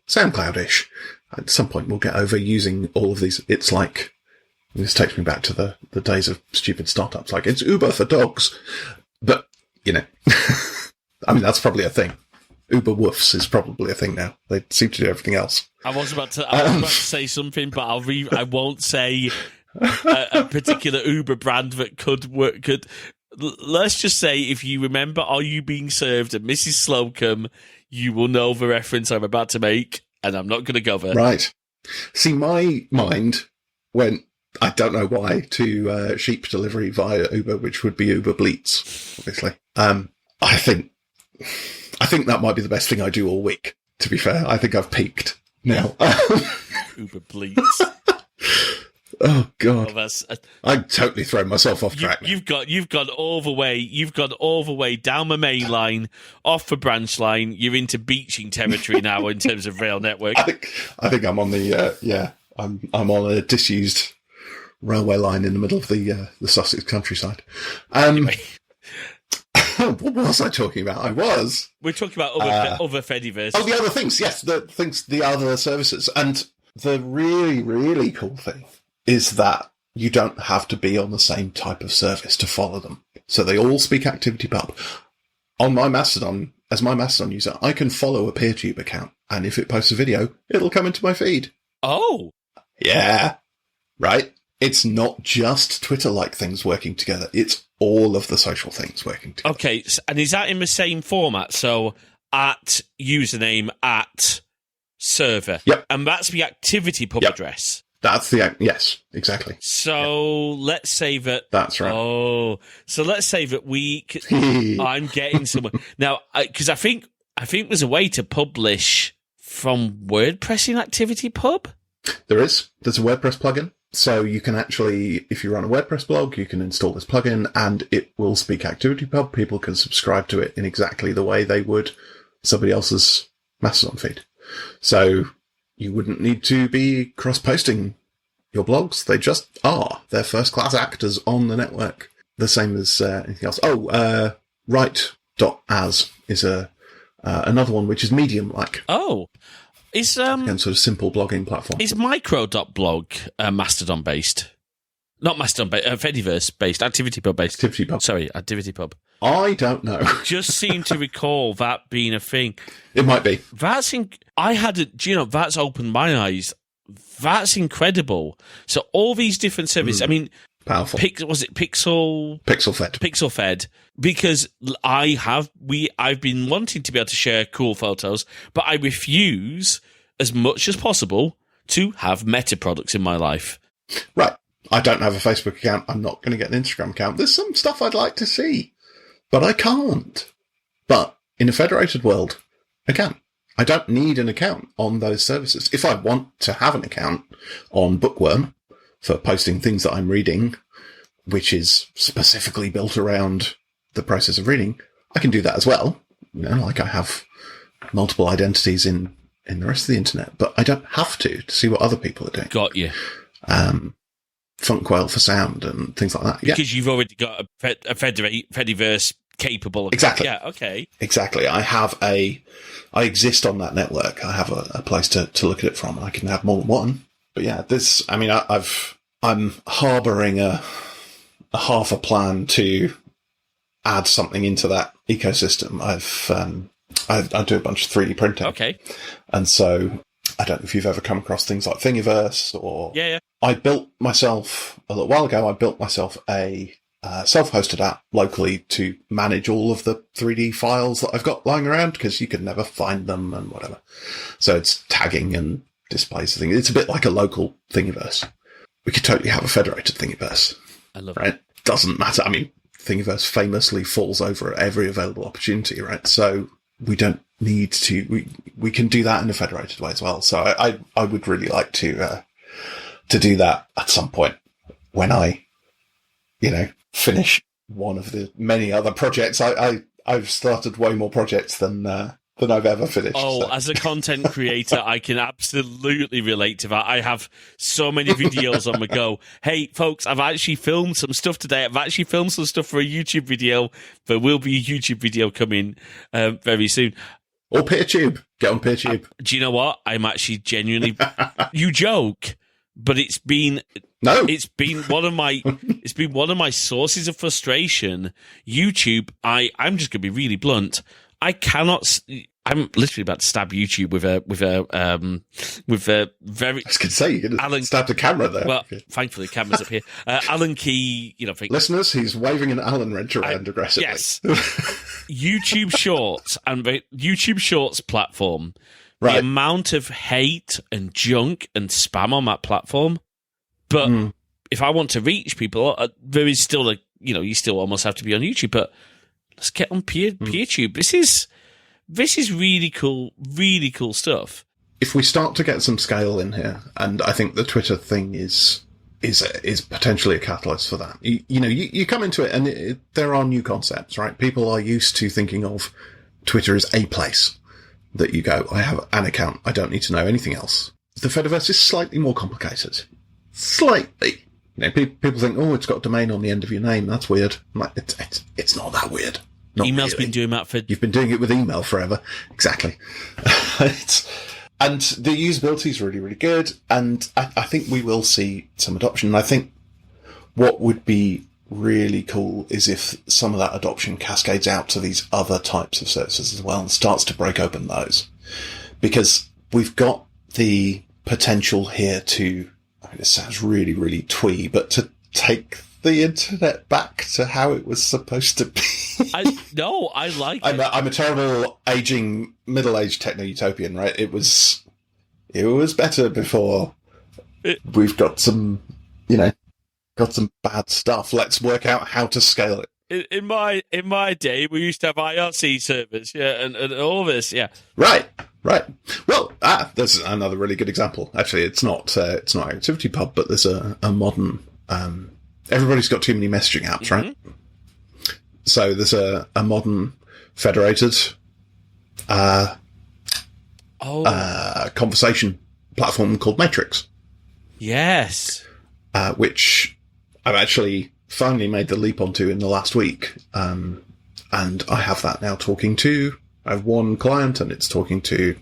SoundCloud-ish. At some point we'll get over using all of these. It's like, this takes me back to the days of stupid startups. Like, it's Uber for dogs. But, that's probably a thing. Uber woofs is probably a thing now. They seem to do everything else. I was about to say something, but I won't say a particular Uber brand that could work. Let's just say, if you remember Are You Being Served and Mrs. Slocum, you will know the reference I'm about to make, and I'm not going to go there. Right. See, my mind went, I don't know why, to sheep delivery via Uber, which would be Uber Bleats, obviously. I think that might be the best thing I do all week, to be fair. I think I've peaked now. Uber Bleats. Oh God! I'm totally throwing myself off track. You've gone all the way. You've gone all the way down the main line, off the branch line. You're into beaching territory now in terms of rail network. I think I'm on the I'm on a disused railway line in the middle of the Sussex countryside. Anyway. What was I talking about? We're talking about other Fediverse. Oh, the other things. Yes, the other services, and the really, really cool thing is that you don't have to be on the same type of service to follow them. So they all speak ActivityPub. On my Mastodon, as my Mastodon user, I can follow a PeerTube account, and if it posts a video, it'll come into my feed. Oh. Yeah. Right? It's not just Twitter-like things working together. It's all of the social things working together. Okay, and is that in the same format? So, at username, at server. Yep. And that's the ActivityPub address. That's yes, exactly. So let's say that. That's right. Oh, so let's say that I'm getting somewhere now, because I think there's a way to publish from WordPress in ActivityPub. There's a WordPress plugin, so you can actually, if you run a WordPress blog, you can install this plugin, and it will speak ActivityPub. People can subscribe to it in exactly the way they would somebody else's Mastodon feed. So you wouldn't need to be cross-posting your blogs. They just are. They're first-class actors on the network, the same as anything else. Oh, write.as is another one, which is Medium-like. Oh, and sort of simple blogging platform. Is micro.blog Mastodon based? Not Mastodon based, Fediverse based, ActivityPub based. ActivityPub. Sorry, ActivityPub. I don't know. Just seem to recall that being a thing. It might be. That's that's opened my eyes. That's incredible. So all these different services. I mean, powerful. Was it Pixel Fed? Pixel Fed. Because I've been wanting to be able to share cool photos, but I refuse as much as possible to have Meta products in my life. Right. I don't have a Facebook account. I'm not going to get an Instagram account. There's some stuff I'd like to see, but I can't. But in a federated world, I can. I don't need an account on those services. If I want to have an account on Bookworm for posting things that I'm reading, which is specifically built around the process of reading, I can do that as well. Like I have multiple identities in the rest of the internet, but I don't have to see what other people are doing. Got you. Funkwell for sound and things like that. Because you've already got a Fediverse capable. Exactly. Yeah, okay. Exactly. I exist on that network. I have a place to look at it from. I can have more than one. But yeah, I'm harbouring a half a plan to add something into that ecosystem. I do a bunch of 3D printing. Okay. And so I don't know if you've ever come across things like Thingiverse or... Yeah. I built myself, a little while ago, a self-hosted app locally to manage all of the 3D files that I've got lying around because you could never find them and whatever. So it's tagging and displays things. It's a bit like a local Thingiverse. We could totally have a federated Thingiverse. I love it. Doesn't matter. I mean, Thingiverse famously falls over at every available opportunity, right? So we don't need to, we can do that in a federated way as well. So I would really like to do that at some point when I, finish one of the many other projects. I've started way more projects than I've ever finished. Oh, so. As a content creator, I can absolutely relate to that. I have so many videos on the go. Hey, folks, I've actually filmed some stuff today. I've actually filmed some stuff for a YouTube video. There will be a YouTube video coming very soon. Or PeerTube. Get on PeerTube. Do you know what? I'm actually genuinely... You joke, but it's been one of my sources of frustration. YouTube, I'm just going to be really blunt. I'm literally about to stab YouTube with a very... I was going to say, you're going to stab the camera there. Well, thankfully the camera's up here. Allen key, Listeners, he's waving an Allen wrench around aggressively. Yes. YouTube Shorts and the YouTube Shorts platform, right. The amount of hate and junk and spam on that platform. But if I want to reach people, there is still you still almost have to be on YouTube, but let's get on PeerTube. This is really cool stuff. If we start to get some scale in here, and I think the Twitter thing is potentially a catalyst for that. You come into it and there are new concepts, right? People are used to thinking of Twitter as a place that you go, I have an account, I don't need to know anything else. The Fediverse is slightly more complicated. Slightly. People think, oh, it's got a domain on the end of your name. That's weird. I'm like, it's not that weird. Not Email's really. been doing that for... You've been doing it with email forever. Exactly. And the usability is really, really good. And I think we will see some adoption. And I think what would be really cool is if some of that adoption cascades out to these other types of services as well and starts to break open those. Because we've got the potential here to, this sounds really, really twee, but to take the internet back to how it was supposed to be. I like it. I'm a terrible middle-aged techno-utopian, right? It was better before. We've got some, bad stuff. Let's work out how to scale it. In my day, we used to have IRC servers, and all this, yeah. Right. Well, there's another really good example. Actually, it's not ActivityPub, but there's a modern. Everybody's got too many messaging apps, right? So there's a modern federated conversation platform called Matrix. Yes. Which I've actually finally made the leap onto in the last week. And I have that now I have one client and it's talking to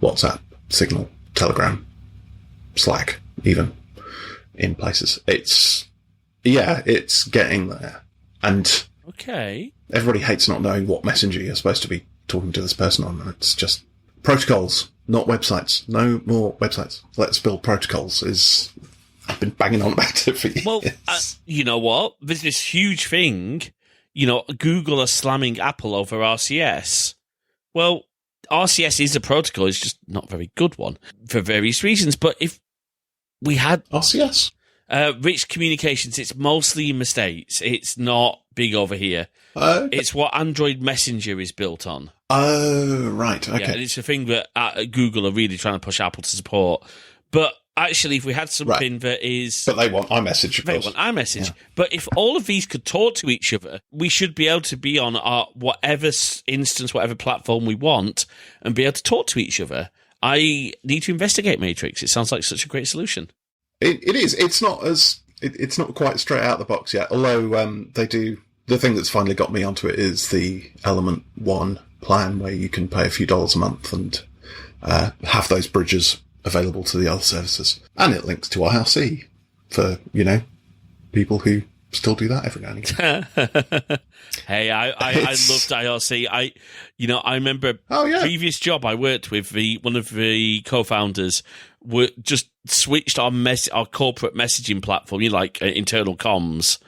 WhatsApp Signal, Telegram, Slack, even in places. It's getting there. And okay, everybody hates not knowing what messenger you're supposed to be talking to this person on. It's just protocols, not websites. No more websites. Let's build protocols. I've been banging on about it for years. Well, you know what? There's this huge thing. Google are slamming Apple over RCS. Well, RCS is a protocol. It's just not a very good one for various reasons. But if we had RCS, rich communications, it's mostly in the States. It's not big over here. It's what Android Messenger is built on. Oh, right. Okay. Yeah, and it's a thing that Google are really trying to push Apple to support. But actually, if we had something that is... But they want iMessage, of They course. want iMessage. Yeah. But if all of these could talk to each other, we should be able to be on our whatever instance, whatever platform we want, and be able to talk to each other. I need to investigate Matrix. It sounds like such a great solution. It is. It's not quite straight out of the box yet, although they do... The thing that's finally got me onto it is the Element 1 plan, where you can pay a few dollars a month and have those bridges available to the other services. And it links to IRC for, people who still do that every now and again. Hey, I loved IRC. I remember previous job I worked with, one of the co-founders just switched our corporate messaging platform, internal comms.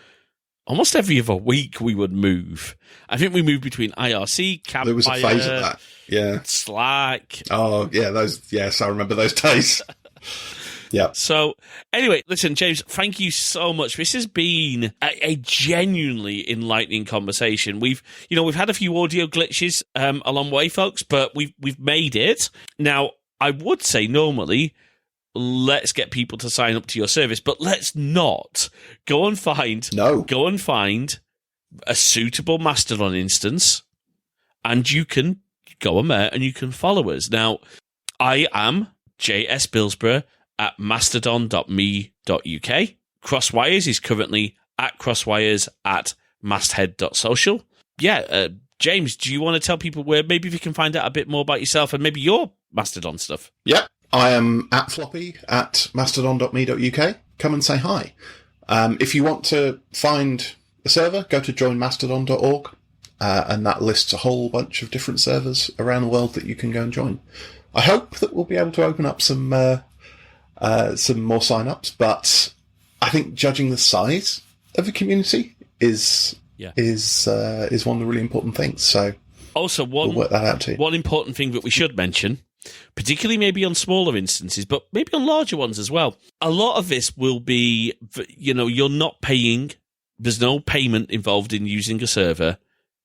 Almost every other week we would move. I think we moved between IRC, Campfire, there was a phase of that. Yeah. Slack. Oh, yeah, I remember those days. Yeah. So, anyway, listen, James, thank you so much. This has been a genuinely enlightening conversation. We've had a few audio glitches along the way, folks, but we've made it. Now, I would say normally, let's get people to sign up to your service, but let's not. Go and find a suitable Mastodon instance, and you can go on there and you can follow us. Now, I am J.S. Billsborough at mastodon.me.uk. Crosswires is currently at crosswires at masthead.social. Yeah, James, do you want to tell people where maybe we can find out a bit more about yourself and maybe your Mastodon stuff? Yep. I am at floppy at mastodon.me.uk. Come and say hi. If you want to find a server, go to joinmastodon.org, and that lists a whole bunch of different servers around the world that you can go and join. I hope that we'll be able to open up some more sign-ups, but I think judging the size of the community is one of the really important things. So also we'll work that out too. One important thing that we should mention, particularly maybe on smaller instances, but maybe on larger ones as well. A lot of this will be, you're not paying. There's no payment involved in using a server.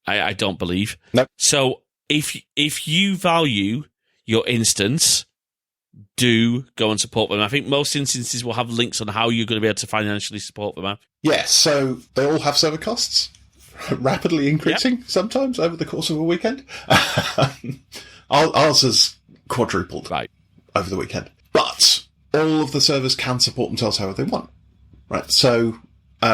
I don't believe. No. So if you value your instance, do go and support them. I think most instances will have links on how you're going to be able to financially support them. Yes, so they all have server costs, rapidly increasing sometimes over the course of a weekend. Ours has quadrupled over the weekend. But all of the servers can support themselves however they want. Right, so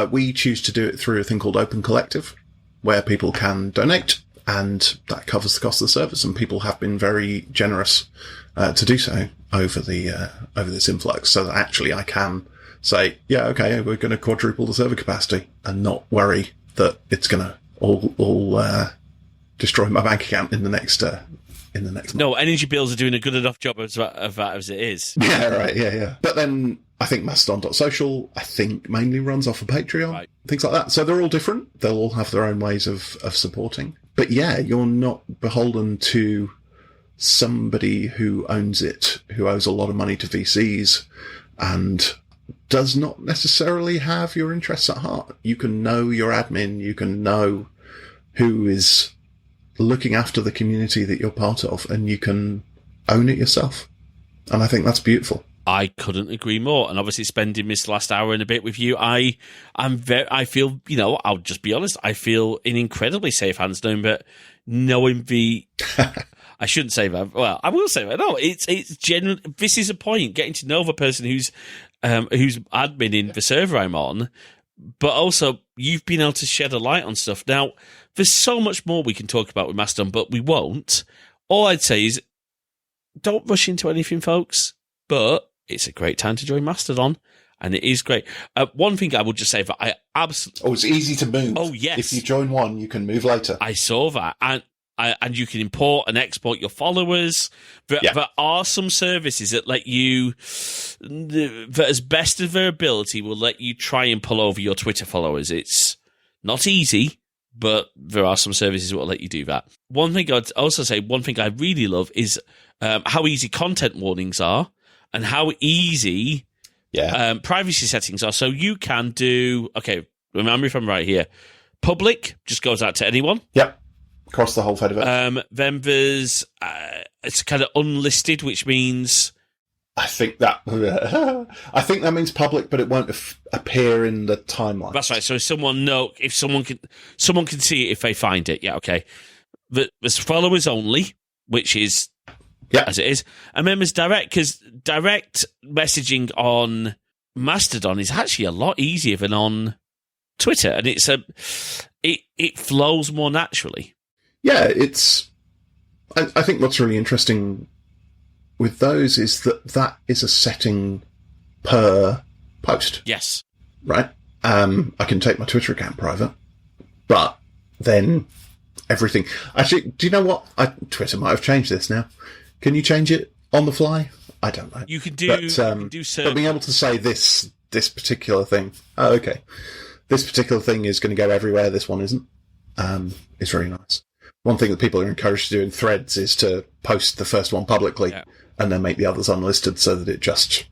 we choose to do it through a thing called Open Collective, where people can donate, and that covers the cost of the service. And people have been very generous to do so over this influx, so that actually I can say, yeah, okay, we're going to quadruple the server capacity, and not worry that it's going to all destroy my bank account in the next month. No, energy bills are doing a good enough job of that as it is. Yeah, right, yeah. But then I think Mastodon.social, mainly runs off of Patreon, things like that. So they're all different. They'll all have their own ways of supporting. But yeah, you're not beholden to somebody who owns it, who owes a lot of money to VCs, and does not necessarily have your interests at heart. You can know your admin, you can know who is looking after the community that you're part of, and you can own it yourself. And I think that's beautiful. I couldn't agree more. And obviously spending this last hour and a bit with you, I feel, I'll just be honest, I feel in incredibly safe hands knowing the... I shouldn't say that. Well, I will say that. No, it's genuine. This is a point, getting to know the person who's admin in the server I'm on, but also you've been able to shed a light on stuff. Now, there's so much more we can talk about with Mastodon, but we won't. All I'd say is don't rush into anything, folks, but it's a great time to join Mastodon, and it is great. One thing I would just say that I absolutely... Oh, it's easy to move. Oh, yes. If you join one, you can move later. I saw that, and you can import and export your followers. There are some services that let you, that as best of their ability, will let you try and pull over your Twitter followers. It's not easy, but there are some services that will let you do that. One thing I'd also say, one thing I really love is how easy content warnings are and how easy privacy settings are. So you can do, okay, remember if I'm right here, public just goes out to anyone. Yep. Across the whole Fediverse. Then there's, it's kind of unlisted, which means... I think that means public, but it won't appear in the timeline. That's right. So if someone can see it if they find it. Yeah, okay. There's followers only, which is as it is. And then there's direct, because direct messaging on Mastodon is actually a lot easier than on Twitter, and it flows more naturally. Yeah, I think what's really interesting with those is that is a setting per post. Yes. Right? I can take my Twitter account private, but then everything... Actually, do you know what? Twitter might have changed this now. Can you change it on the fly? I don't know. You can do... But being able to say this particular thing... Oh, okay. This particular thing is going to go everywhere, this one isn't. Is very nice. One thing that people are encouraged to do in threads is to post the first one publicly and then make the others unlisted so that it just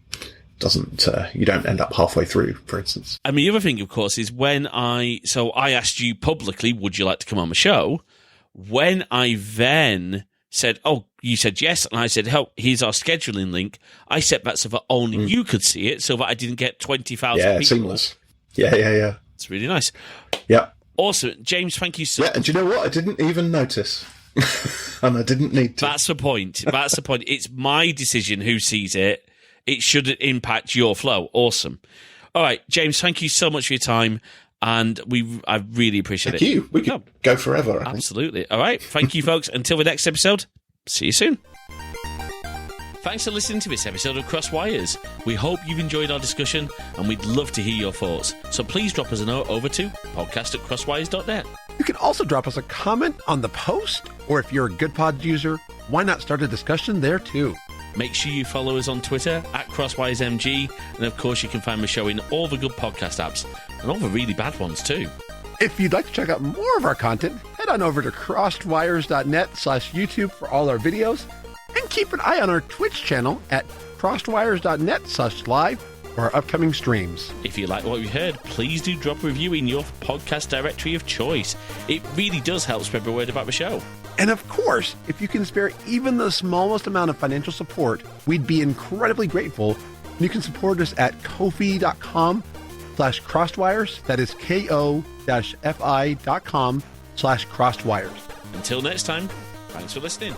doesn't, you don't end up halfway through, for instance. And the other thing, of course, is I asked you publicly, would you like to come on the show? When I then said, you said yes, and I said, here's our scheduling link, I set that so that only you could see it, so that I didn't get 20,000 people. Yeah, seamless. Yeah. It's really nice. Yeah. Awesome. James, thank you so much. Yeah, and do you know what? I didn't even notice. And I didn't need to. That's the point. It's my decision who sees it. It shouldn't impact your flow. Awesome. All right, James, thank you so much for your time. And I really appreciate it. Thank you. We could go forever, I think. Absolutely. All right. Thank you, folks. Until the next episode, see you soon. Thanks for listening to this episode of Crosswires. We hope you've enjoyed our discussion, and we'd love to hear your thoughts. So please drop us a note over to podcast@crosswires.net. You can also drop us a comment on the post, or if you're a GoodPod user, why not start a discussion there too? Make sure you follow us on Twitter @CrosswiresMG, and of course you can find the show in all the good podcast apps, and all the really bad ones too. If you'd like to check out more of our content, head on over to crossedwires.net/YouTube for all our videos, and keep an eye on our Twitch channel at crossedwires.net/live for our upcoming streams. If you like what you heard, please do drop a review in your podcast directory of choice. It really does help spread the word about the show. And of course, if you can spare even the smallest amount of financial support, we'd be incredibly grateful. You can support us at ko-fi.com/crossedwires. That is ko-fi.com/crossedwires. Until next time, thanks for listening.